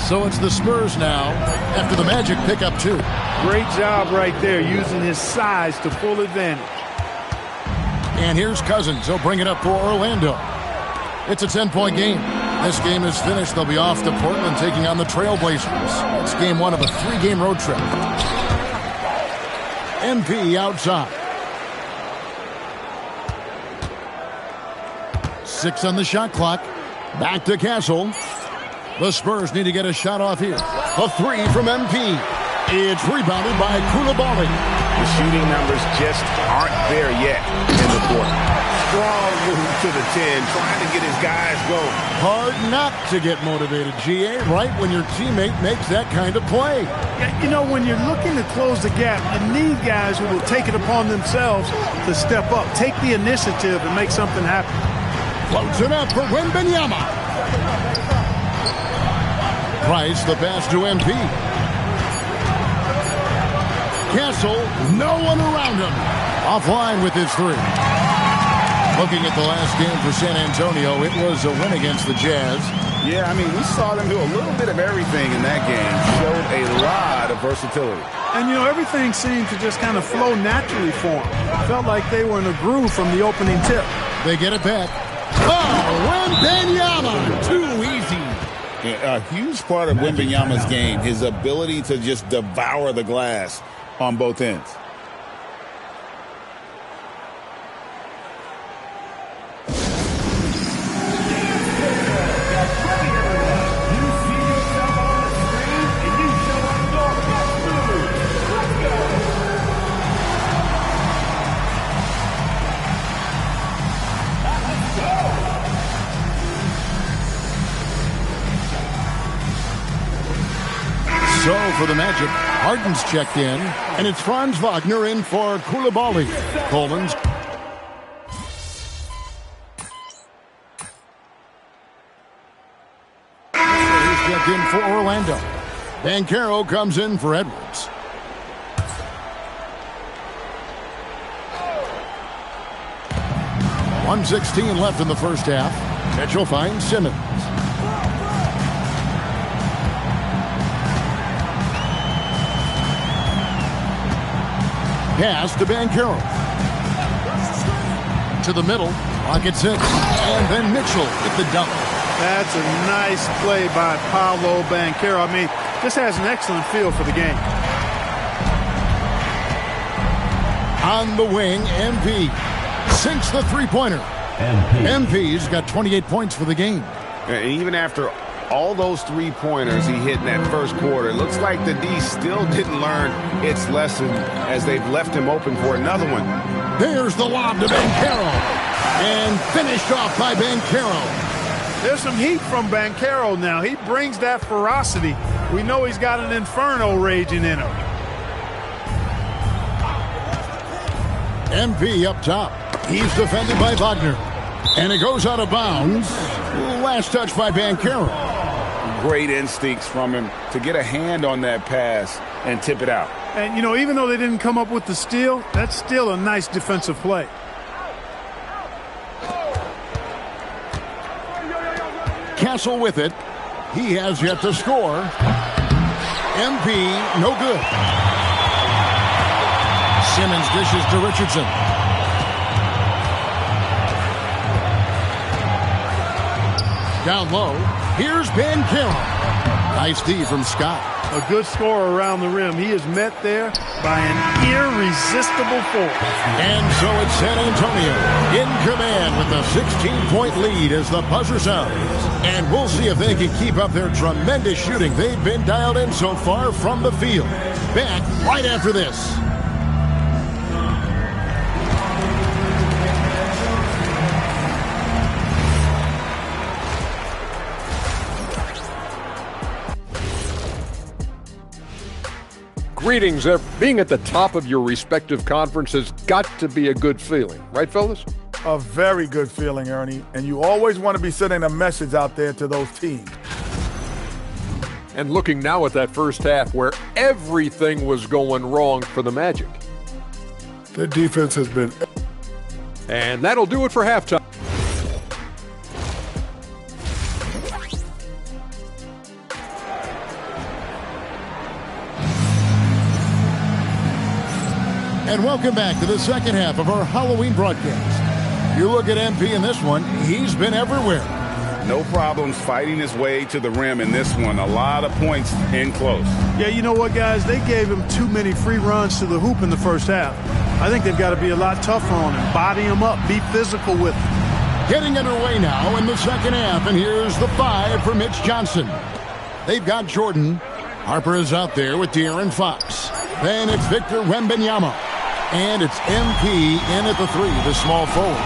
So it's the Spurs now after the Magic pick up 2. Great job right there, using his size to full advantage. And here's Cousins. He'll bring it up for Orlando. It's a 10-point game. This game is finished. They'll be off to Portland taking on the Trailblazers. It's game 1 of a 3-game road trip. MP outside. 6 on the shot clock. Back to Castle. The Spurs need to get a shot off here. A 3 from MP. It's rebounded by Koulibaly. The shooting numbers just aren't there yet in the quarter. Strong move to the 10, trying to get his guys going. Hard not to get motivated, GA, right when your teammate makes that kind of play. Yeah, you know, when you're looking to close the gap, you need guys who will take it upon themselves to step up, take the initiative, and make something happen. Floats it up for Wembanyama. Price, the pass to MP. Castle, no one around him. Offline with his 3. Looking at the last game for San Antonio, it was a win against the Jazz. Yeah, I mean, we saw them do a little bit of everything in that game. Showed a lot of versatility. And, you know, everything seemed to just kind of flow naturally for them. Felt like they were in a groove from the opening tip. They get it back. Oh, Wembanyama! Too easy. Yeah, a huge part of Wembanyama's game, his ability to just devour the glass on both ends. So for the Magic, Harden's checked in, and it's Franz Wagner in for Koulibaly. Coleman's. He's checked in for Orlando. Banchero comes in for Edwards. .116 left in the first half. Mitchell finds Simmons. Pass to Banchero. To the middle. Pocket 6. And then Mitchell with the dunk. That's a nice play by Paolo Banchero. I mean, this has an excellent feel for the game. On the wing, MP sinks the three-pointer. MP's got 28 points for the game. And even after all those three-pointers he hit in that first quarter, it looks like the D still didn't learn its lesson as they've left him open for another one. There's the lob to Banchero. And finished off by Banchero. There's some heat from Banchero now. He brings that ferocity. We know he's got an inferno raging in him. MP up top. He's defended by Wagner. And it goes out of bounds. Last touch by Banchero. Great instincts from him to get a hand on that pass and tip it out. And, you know, even though they didn't come up with the steal, that's still a nice defensive play. Castle with it. He has yet to score. MP, no good. Simmons dishes to Richardson. Down low. Here's Banchero. Nice D from Scott. A good scorer around the rim. He is met there by an irresistible force. And so it's San Antonio in command with a 16-point lead as the buzzer sounds. And we'll see if they can keep up their tremendous shooting they've been dialed in so far from the field. Back right after this. Greetings. Being at the top of your respective conference has got to be a good feeling. Right, fellas? A very good feeling, Ernie. And you always want to be sending a message out there to those teams. And looking now at that first half where everything was going wrong for the Magic. Their defense has been... And that'll do it for halftime. And welcome back to the second half of our Halloween broadcast. You look at MP in this one, he's been everywhere. No problems fighting his way to the rim in this one. A lot of points in close. Yeah, you know what, guys? They gave him too many free runs to the hoop in the first half. I think they've got to be a lot tougher on him. Body him up. Be physical with him. Getting underway now in the second half, and here's the 5 for Mitch Johnson. They've got Jordan. Harper is out there with De'Aaron Fox. Then it's Victor Wembanyama. And it's MP in at the 3, the small forward.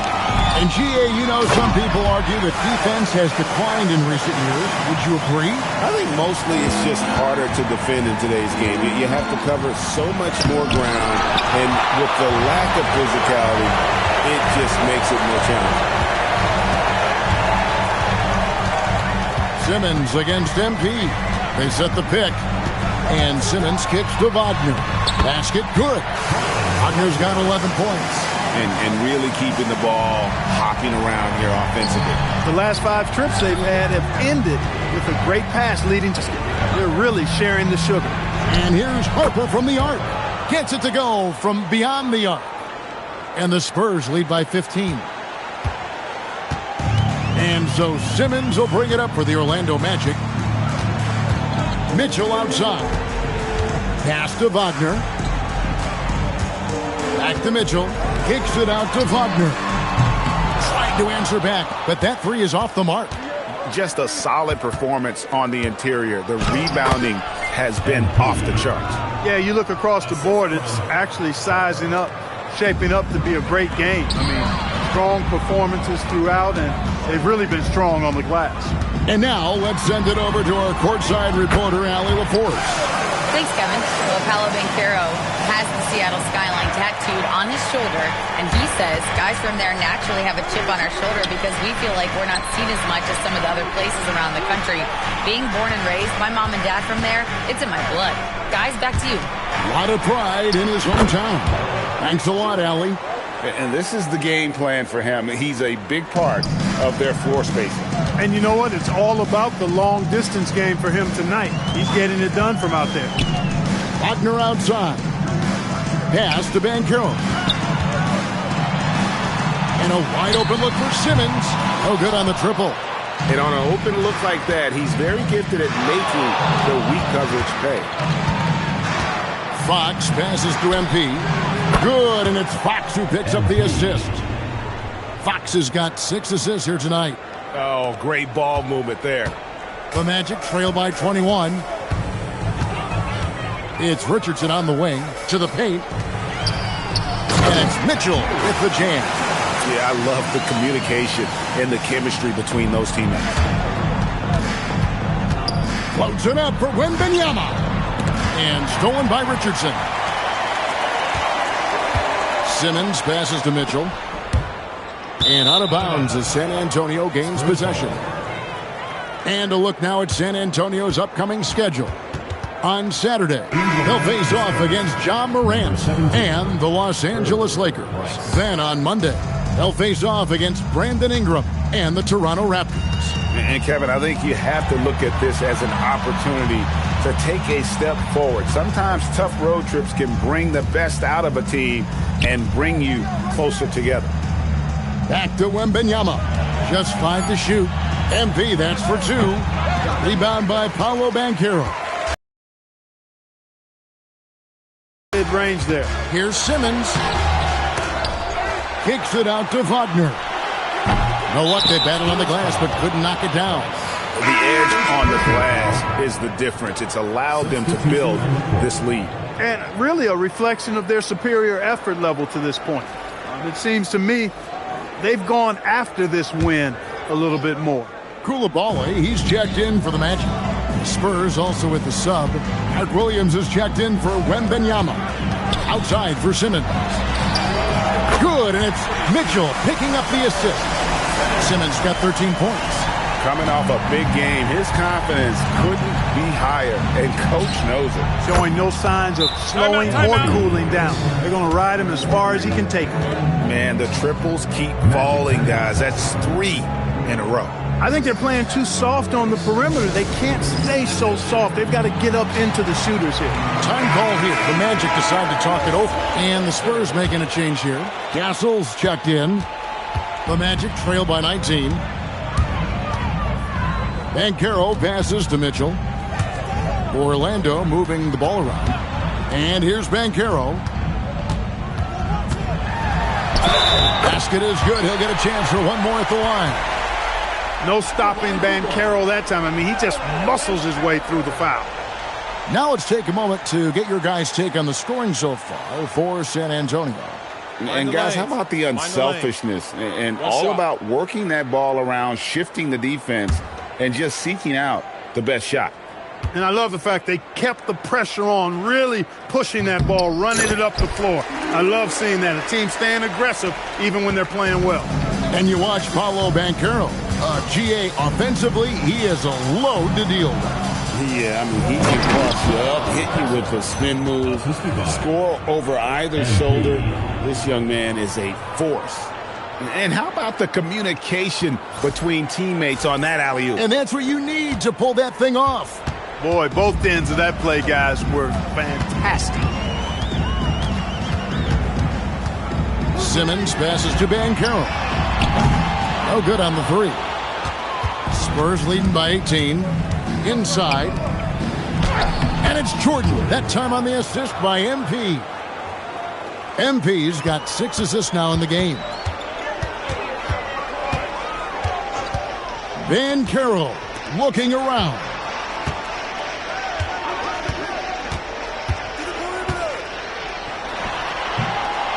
And, GA, you know, some people argue that defense has declined in recent years. Would you agree? I think mostly it's just harder to defend in today's game. You have to cover so much more ground, and with the lack of physicality, it just makes it more challenging. Simmons against MP. They set the pick. And Simmons kicks to Wagner. Basket good. Wagner's got 11 points. And really keeping the ball hopping around here offensively. The last 5 trips they've had have ended with a great pass leading to... They're really sharing the sugar. And here's Harper from the arc. Gets it to go from beyond the arc. And the Spurs lead by 15. And so Simmons will bring it up for the Orlando Magic. Mitchell outside. Pass to Wagner. Back to Mitchell. Kicks it out to Wagner. Tried to answer back, but that 3 is off the mark. Just a solid performance on the interior. The rebounding has been off the charts. Yeah, you look across the board, it's actually sizing up, shaping up to be a great game. I mean, strong performances throughout, and they've really been strong on the glass. And now let's send it over to our courtside reporter, Allie LaForce. Thanks, Kevin. Well, Paolo Banchero has the Seattle skyline tattooed on his shoulder, and he says guys from there naturally have a chip on our shoulder because we feel like we're not seen as much as some of the other places around the country. Being born and raised, my mom and dad from there, it's in my blood. Guys, back to you. A lot of pride in his hometown. Thanks a lot, Allie. And this is the game plan for him. He's a big part of their floor spacing. And you know what? It's all about the long-distance game for him tonight. He's getting it done from out there. Wagner outside. Pass to Banchero. And a wide-open look for Simmons. No good on the triple. And on an open look like that, he's very gifted at making the weak coverage pay. Fox passes to MP. Good, and it's Fox who picks up the assist. Fox has got 6 assists here tonight. Oh, great ball movement there. The Magic trail by 21. It's Richardson on the wing to the paint. And it's Mitchell with the jam. Yeah, I love the communication and the chemistry between those teammates. Floats it up for Wembanyama. And stolen by Richardson. Simmons passes to Mitchell. And out of bounds as San Antonio gains possession. And a look now at San Antonio's upcoming schedule. On Saturday, they'll face off against Ja Morant and the Los Angeles Lakers. Then on Monday, they'll face off against Brandon Ingram and the Toronto Raptors. And Kevin, I think you have to look at this as an opportunity to take a step forward. Sometimes tough road trips can bring the best out of a team and bring you closer together. Back to Wembanyama. Just 5 to shoot. MP, that's for 2. Rebound by Paolo Banchero. Mid-range there. Here's Simmons. Kicks it out to Wagner. Know what? They battled on the glass, but couldn't knock it down. The edge on the glass is the difference. It's allowed them to build this lead. And really a reflection of their superior effort level to this point. It seems to me they've gone after this win a little bit more. Koulibaly, he's checked in for the Magic. Spurs also with the sub. Mark Williams is checked in for Wembanyama. Outside for Simmons. Good, and it's Mitchell picking up the assist. Simmons got 13 points. Coming off a big game, his confidence couldn't be higher, and Coach knows it. Showing no signs of slowing or cooling down. They're going to ride him as far as he can take him. Man, the triples keep falling, guys. That's 3 in a row. I think they're playing too soft on the perimeter. They can't stay so soft. They've got to get up into the shooters here. Time call here. The Magic decide to talk it over. And the Spurs making a change here. Castle's checked in. The Magic trail by 19. Banchero passes to Mitchell. Orlando moving the ball around. And here's Banchero. Basket is good. He'll get a chance for one more at the line. No stopping Banchero that time. I mean, he just muscles his way through the foul. Now let's take a moment to get your guys' take on the scoring so far for San Antonio. And guys, how about the unselfishness and all about working that ball around, shifting the defense, and just seeking out the best shot. And I love the fact they kept the pressure on, really pushing that ball, running it up the floor. I love seeing that. A team staying aggressive even when they're playing well. And you watch Paolo Banchero. GA, offensively, he is a load to deal with. Yeah, I mean, he can cross you up, hit you with a spin move, score over either shoulder. This young man is a force. And how about the communication between teammates on that alley-oop? And that's what you need to pull that thing off. Boy, both ends of that play, guys, were fantastic. Simmons passes to Banchero. No good on the 3. Spurs leading by 18. Inside. And it's Jordan. That time on the assist by MP. MP's got 6 assists now in the game. Banchero looking around.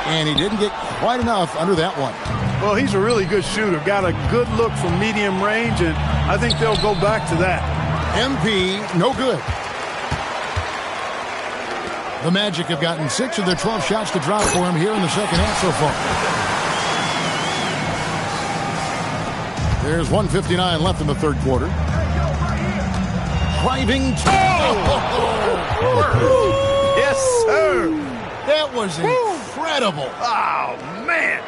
And he didn't get quite enough under that one. Well, he's a really good shooter. Got a good look from medium range, and I think they'll go back to that. MP, no good. The Magic have gotten 6 of their 12 shots to drop for him here in the second half so far. There's 1:59 left in the third quarter. Driving. Yes, sir. That was incredible. Oh, man.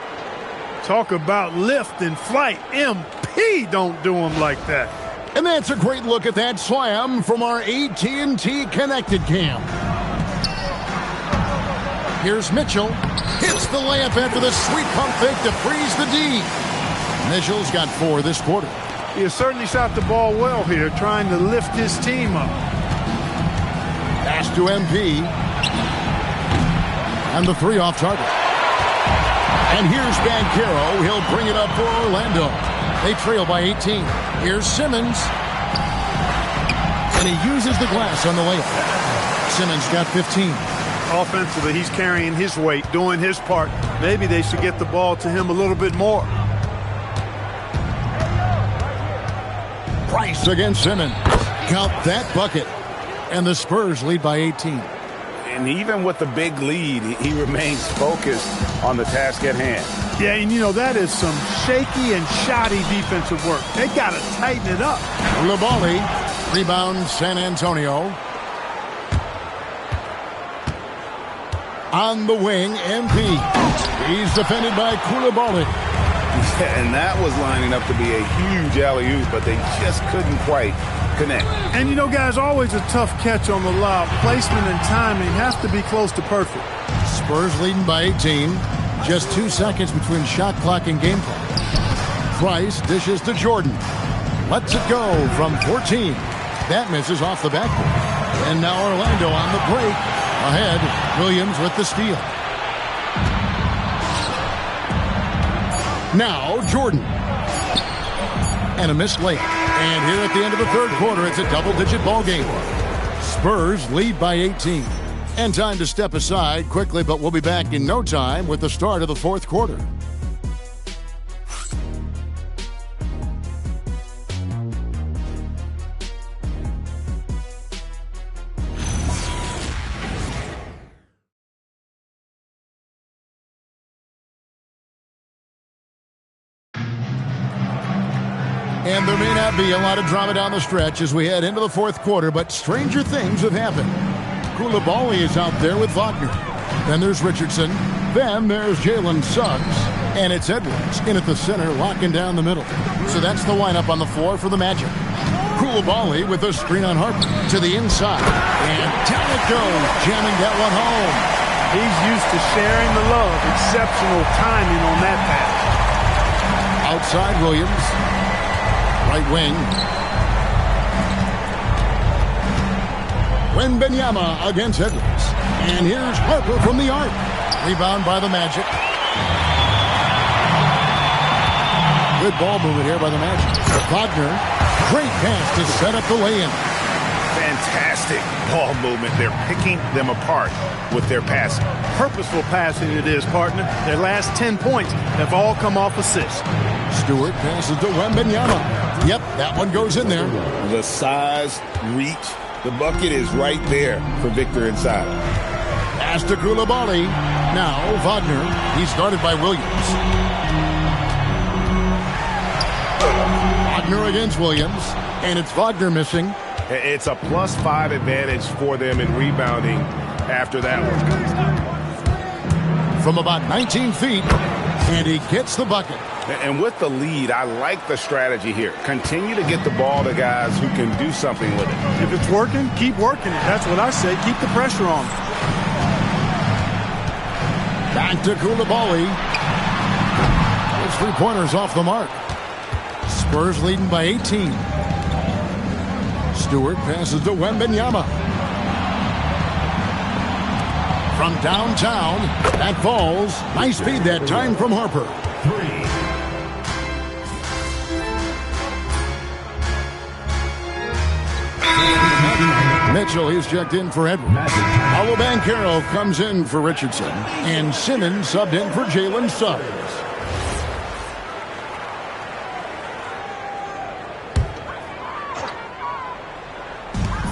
Talk about lift and flight. MP don't do them like that. And that's a great look at that slam from our AT&T Connected Cam. Here's Mitchell. Hits the layup after the sweet pump fake to freeze the D. Mitchell's got 4 this quarter. He has certainly shot the ball well here, trying to lift his team up. Pass to MP. And the 3 off target. And here's Banchero. He'll bring it up for Orlando. They trail by 18. Here's Simmons. And he uses the glass on the layup. Simmons got 15. Offensively, he's carrying his weight, doing his part. Maybe they should get the ball to him a little bit more. Price against Simmons. Count that bucket. And the Spurs lead by 18. And even with the big lead, he remains focused on the task at hand. Yeah, and you know, that is some shaky and shoddy defensive work. They got to tighten it up. Koulibaly, rebound San Antonio. On the wing, MP. He's defended by Koulibaly. Yeah, and that was lining up to be a huge alley-oop, but they just couldn't quite connect. And you know, guys, always a tough catch on the lob. Placement and timing has to be close to perfect. Spurs leading by 18. Just 2 seconds between shot clock and game clock. Price dishes to Jordan. Lets it go from 14. That misses off the backboard. And now Orlando on the break. Ahead, Williams with the steal. Now Jordan. And a missed layup. And here at the end of the third quarter, it's a double-digit ball game. Spurs lead by 18. And time to step aside quickly, but we'll be back in no time with the start of the fourth quarter. And there may not be a lot of drama down the stretch as we head into the fourth quarter, but stranger things have happened. Koulibaly is out there with Wagner. Then there's Richardson. Then there's Jalen Suggs. And it's Edwards in at the center, locking down the middle. So that's the lineup on the floor for the Magic. Koulibaly with a screen on Harper to the inside. And down it goes, jamming that one home. He's used to sharing the love. Exceptional timing on that pass. Outside Williams. Right wing. Wembanyama against Edwards. And here's Harper from the arc. Rebound by the Magic. Good ball movement here by the Magic. Wagner. Great pass to set up the lay-in. Fantastic ball movement. They're picking them apart with their passing. Purposeful passing it is, partner. Their last 10 points have all come off assists. Stewart passes to Wembanyama. Yep, that one goes in there. The size, reach, the bucket is right there for Victor inside. Pass to Koulibaly. Now Wagner. He's guarded by Williams. Wagner against Williams. And it's Wagner missing. It's a +5 advantage for them in rebounding after that one. From about 19 feet. And he gets the bucket. And with the lead, I like the strategy here. Continue to get the ball to guys who can do something with it. If it's working, keep working it. That's what I say. Keep the pressure on. Back to Koulibaly. His 3-pointers off the mark. Spurs leading by 18. Stewart passes to Wembanyama. From downtown, that falls. Nice speed that time from Harper. 3. Mitchell, he's checked in for Edwards. Paulo Banchero comes in for Richardson. And Simmons subbed in for Jalen Suggs.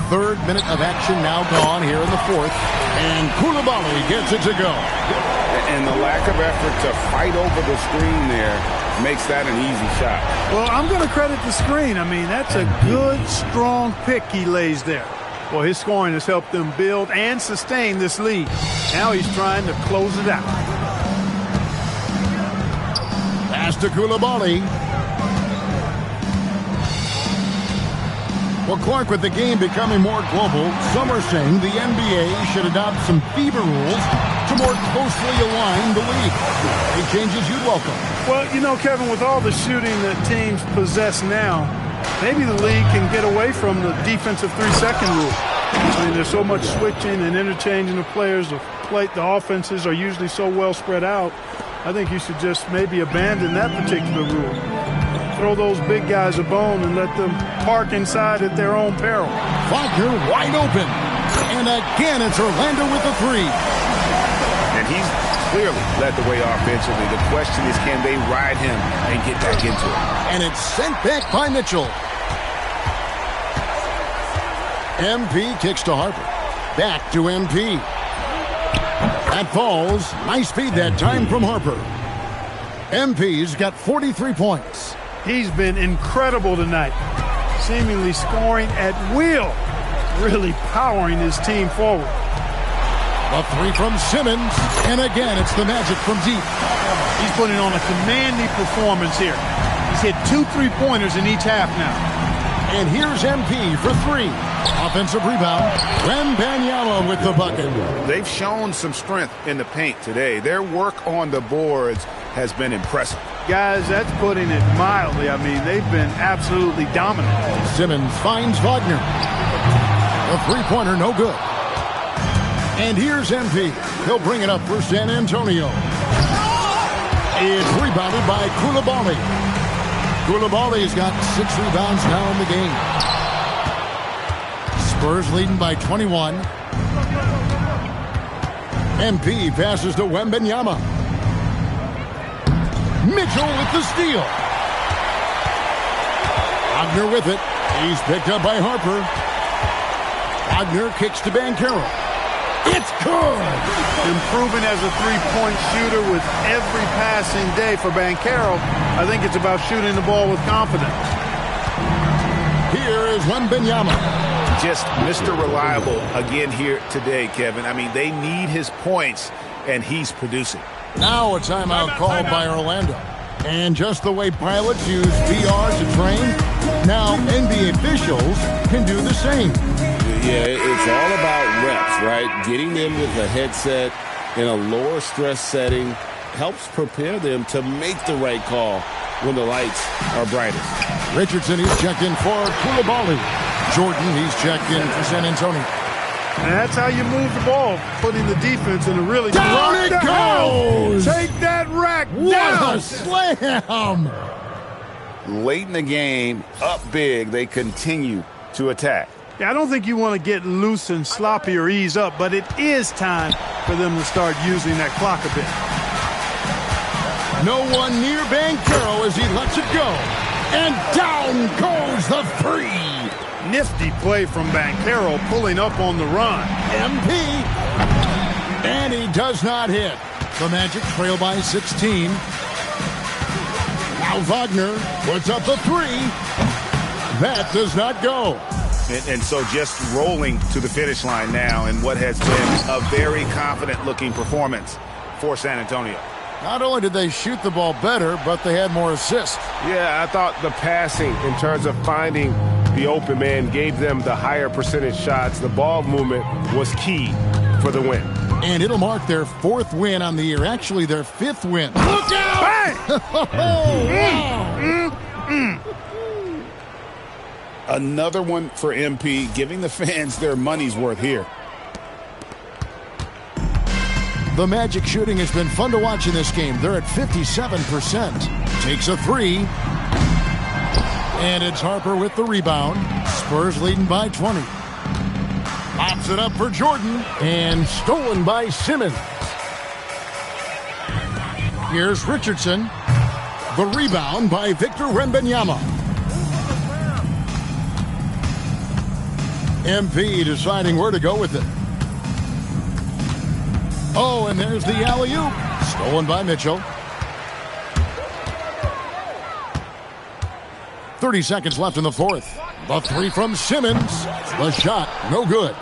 third minute of action now gone here in the fourth. And Koulibaly gets it to go. And the lack of effort to fight over the screen there makes that an easy shot. Well, I'm going to credit the screen. I mean, that's a good, strong pick he lays there. Well, his scoring has helped them build and sustain this lead. Now he's trying to close it out. Pass to Koulibaly. Well, Clark, with the game becoming more global, some are saying the NBA should adopt some FIBA rules to more closely align the league. Any changes you'd welcome? Well, you know, Kevin, with all the shooting that teams possess now, maybe the league can get away from the defensive 3-second rule. I mean, there's so much switching and interchanging of players. The offenses are usually so well spread out. I think you should just maybe abandon that particular rule. Throw those big guys a bone and let them park inside at their own peril. Wagner wide open. And again, it's Orlando with the three. And he's clearly led the way offensively. The question is, can they ride him and get back into it? And it's sent back by Mitchell. MP kicks to Harper. Back to MP. That falls. Nice feed that time from Harper. MP's got 43 points. He's been incredible tonight, seemingly scoring at will, really powering his team forward. A three from Simmons, and again, it's the Magic from deep. He's putting on a commanding performance here. He's hit 2 3-pointers in each half now. And here's MP for three. Offensive rebound, Wembanyama with the bucket. They've shown some strength in the paint today. Their work on the boards has been impressive. Guys, that's putting it mildly. I mean, they've been absolutely dominant. Simmons finds Wagner. A three-pointer, no good. And here's MP. He'll bring it up for San Antonio. It's rebounded by Koulibaly. Koulibaly's got 6 rebounds now in the game. Spurs leading by 21. MP passes to Wembanyama. Mitchell with the steal. Wagner with it. He's picked up by Harper. Wagner kicks to Banchero. It's good. Improving as a three-point shooter with every passing day for Banchero. I think it's about shooting the ball with confidence. Here is Wembanyama. Just Mr. Reliable again here today, Kevin. I mean, they need his points, and he's producing. Now a timeout called by Orlando. And just the way pilots use VR to train, now NBA officials can do the same. Yeah, it's all about reps, right? Getting them with a headset in a lower stress setting helps prepare them to make the right call when the lights are brightest. Richardson, he's checked in for Koulibaly. Jordan, he's checked in for San Antonio. And that's how you move the ball, putting the defense in a really... Down it goes! Take that rack what down! A slam! Late in the game, up big, they continue to attack. Yeah, I don't think you want to get loose and sloppy or ease up, but it is time for them to start using that clock a bit. No one near Banchero as he lets it go. And down goes the three. Nifty play from Banchero, pulling up on the run. MP. And he does not hit. The Magic trail by 16. Now Wagner puts up the three. That does not go. And so just rolling to the finish line now in what has been a very confident-looking performance for San Antonio. Not only did they shoot the ball better, but they had more assists. Yeah, I thought the passing in terms of finding the open man gave them the higher percentage shots. The ball movement was key for the win. And it'll mark their 4th win on the year. Actually, their 5th win. Look out! Hey! Another one for MP, giving the fans their money's worth here. The Magic shooting has been fun to watch in this game. They're at 57%. Takes a three. And it's Harper with the rebound. Spurs leading by 20. Pops it up for Jordan. And stolen by Simmons. Here's Richardson. The rebound by Victor Wembanyama. MP deciding where to go with it. Oh, and there's the alley-oop. Stolen by Mitchell. 30 seconds left in the fourth. The three from Simmons. The shot, no good.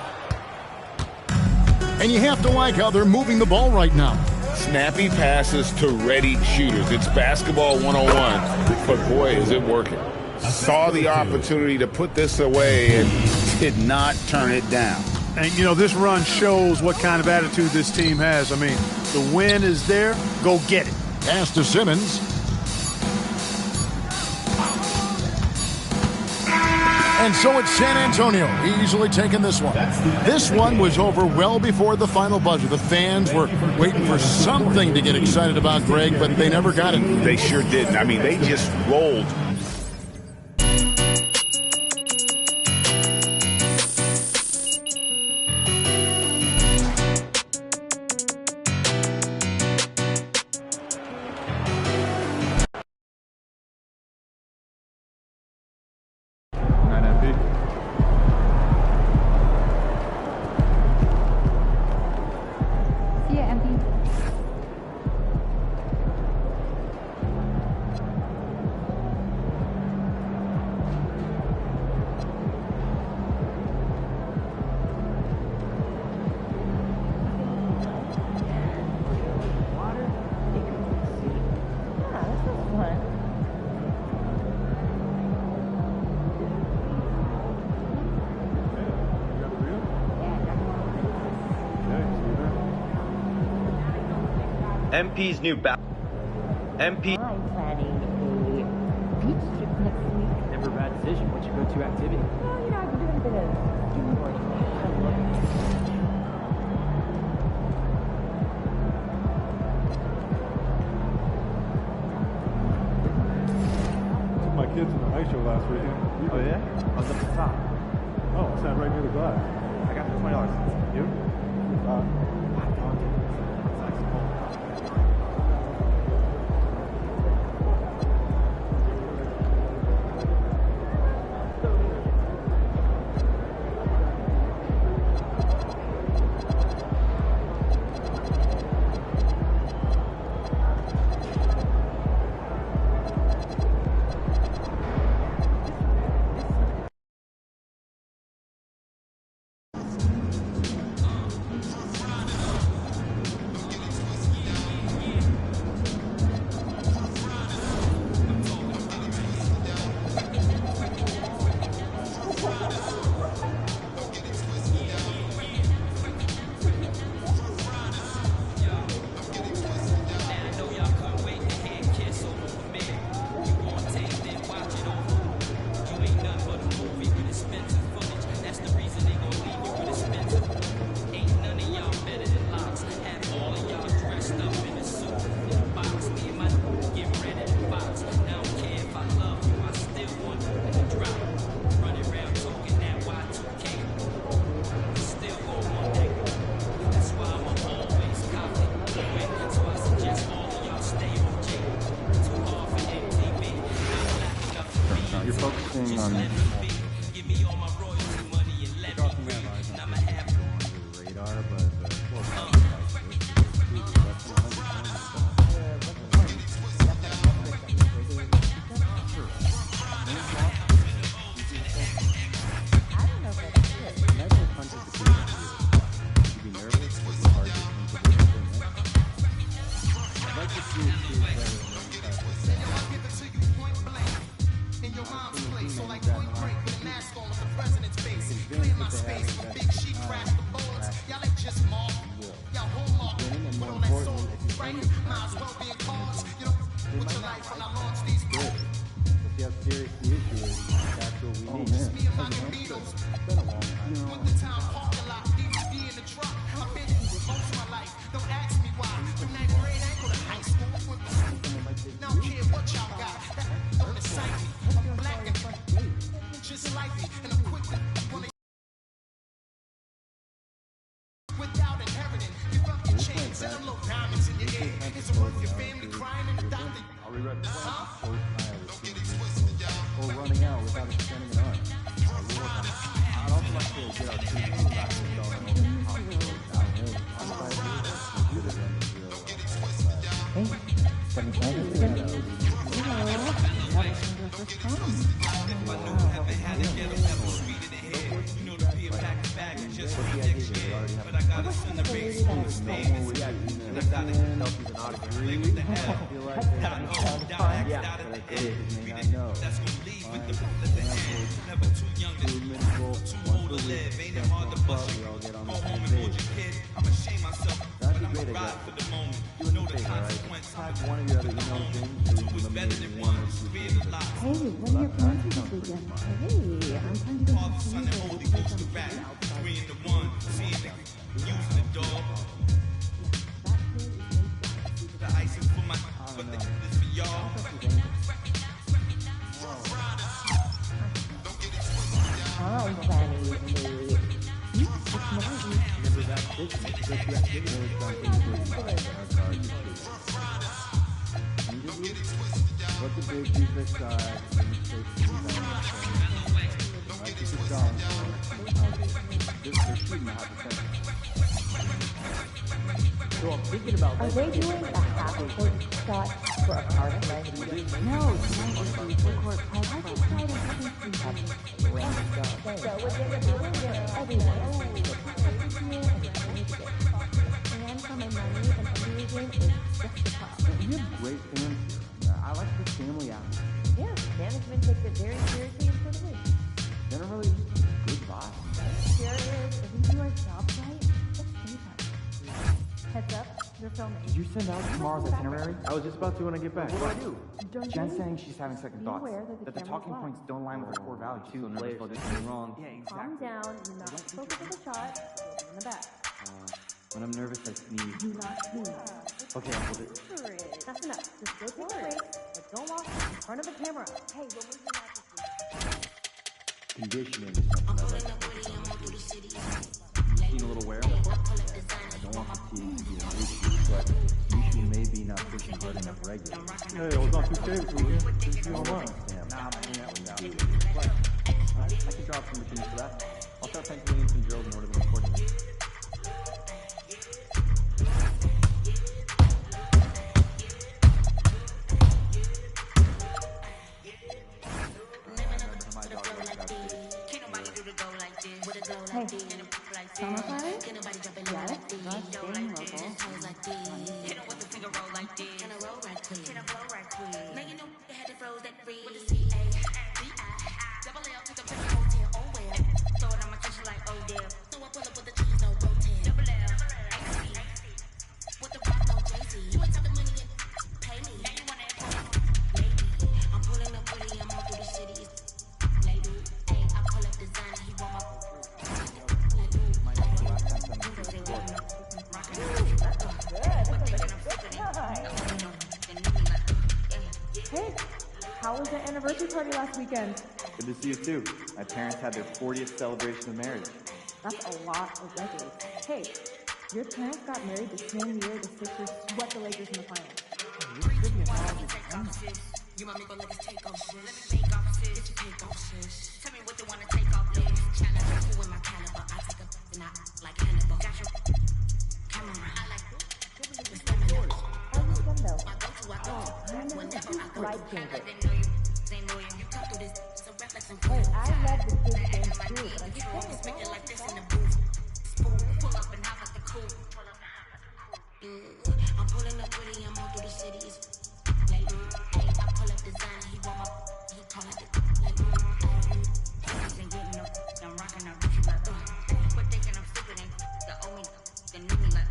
And you have to like how they're moving the ball right now. Snappy passes to ready shooters. It's basketball 101, but boy, is it working. Saw the opportunity to put this away and did not turn it down. And, you know, this run shows what kind of attitude this team has. I mean, the win is there. Go get it. Pass to Simmons. And so it's San Antonio easily taking this one. This one was over well before the final buzzer. The fans were waiting for something to get excited about, Greg, but they never got it. They sure didn't. I mean, they just rolled. MP's new MP. I'm planning a beach trip next week. Never a bad decision. What's your go-to activity? Well, you know, I've been doing a bit of skateboarding. Took my kids to the ice show last weekend. Oh yeah? I was up the top. Oh, I sat right near the glass. I got for $20. You? You're focusing on Or running out without extending an arm. I'd also like to Are they doing a half-court shot for a car tonight? No, tonight is the full-court press. I just tried to so what they're doing is everyone and for my money and NBA game is just the top. You have great fans here. I like the family atmosphere. Yeah, management takes it very seriously and so do we. Generally, good vibes. Here is, if we do our jobs right, it's anytime. Heads up, they're filming. Did you send out tomorrow's itinerary? I was just about to when I get back. What do? Don't Jen's you saying she's having second thoughts. that The talking points don't align with her core values. Too nervous about this wrong. Yeah, exactly. Calm down, do not focus on the shot, in the back. When I'm nervous, I sneeze. Do not sneeze. Okay, I'll hold it. That's enough. Just go take a break, but don't walk in front of the camera. Hey, we'll move your mouth. Conditioning is something I like to do. Seen a little wear on the foot? I don't want fatigue to be an issue, but the issue may be not pushing hard enough regularly. Yeah, it was not too safe for you. Didn't you online? Damn. Nah, I'm hanging out with you. I can drop some routines for that. I'll start penciling in some drills in order to record them. Hey, summer party? Yes, not staying Hey, how was the anniversary party last weekend? Good to see you too. My parents had their 40th celebration of marriage. That's a lot of decades. Hey, your parents got married the same year the Sixers swept the Lakers in the finals. You want me go let us take off shit. Let me take off sis. Get your take off sis. Tell me what they wanna take off this. Challenge you with my caliber. I take a and I like Hannibal. Got your camera. I like the stamina. I go to whenever I go. Life changer. They know you come through this. It's a reflex and Hey, I love the kids games too, but I'm just saying. Spitting like this in the booth. Spoon, pull up and have like the cool. I'm pulling up with him all through the cities. Like, I pull up designer, he want my, he call it like, he's been getting up, I'm rocking out, Gucci like, quit thinking I'm stupid, ain't the owe me, they knew me like,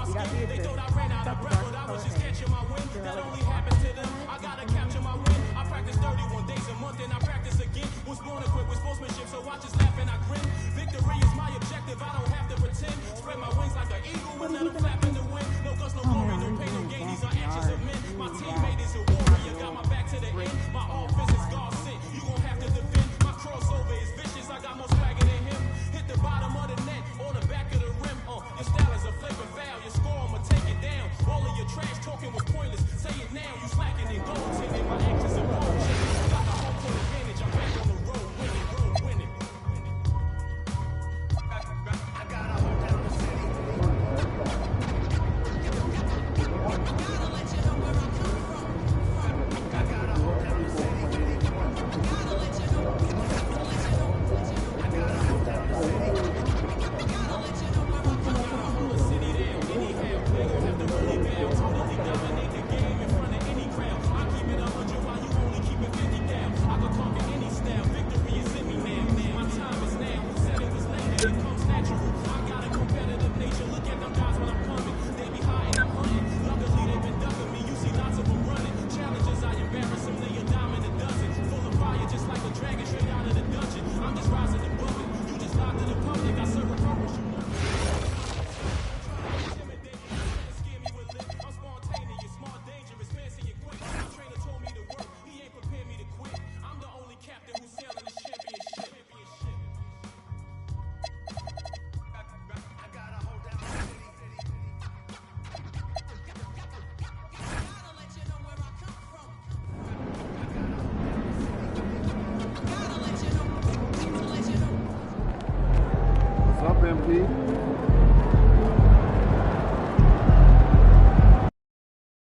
skin. They thought I ran out of breath, but I was just catching my wind. That only happened to them. I gotta capture my win. I practice 31 days a month and I practice again. Was born equipped with sportsmanship, so I just laugh and I grin. Victory is my objective, I don't have to pretend. Spread my wings like an eagle and let them flap in the wind. No guts, no glory, no pain, no gain. These are actions of men. My teammate is a warrior, got my back to the end. My offense is God sent. You gon' have to defend. My crossover is vicious, I got more swagger than him. Hit the bottom of the net, on the back of the rim. Your style is a flavor foul, your score, I'ma take it down. All of your trash talking was pointless. Say it now, you slacking in gold. Taking my actions and ball changes. Got the home court advantage, I'm back on the road, winning. I gotta hold down the city. Gotta let you know where I come from. I gotta hold down the city. Gotta let you know. I gotta hold down the city. Gotta let you know where I come from. Gotta hold the city down. Anyhow, they gon' have to really bow. Totally dominate the game in front of any crowd. I keep it 100 while you only keep it 50 down. I can conquer any style. Victory is in me now. My time is now. Said it was later. It comes natural. I got a competitive nature. Look at them guys when I'm coming. They be hiding, I'm hunting. Luckily they've been ducking me. You see lots of them running. Challenges, I embarrass them. They a dime in a dozen. Full of fire, just like a dragon straight out of the dungeon. I'm just rising above it. You just lied to the public. I serve a purpose. You know. I'm spontaneous, smart, dangerous, fancy and quick. My trainer told me to work. He ain't prepared me to quit. I'm the only captain who's sailing this championship. I gotta hold down the city. Gotta let you know where I come from. Gotta let you know. What's up, MP?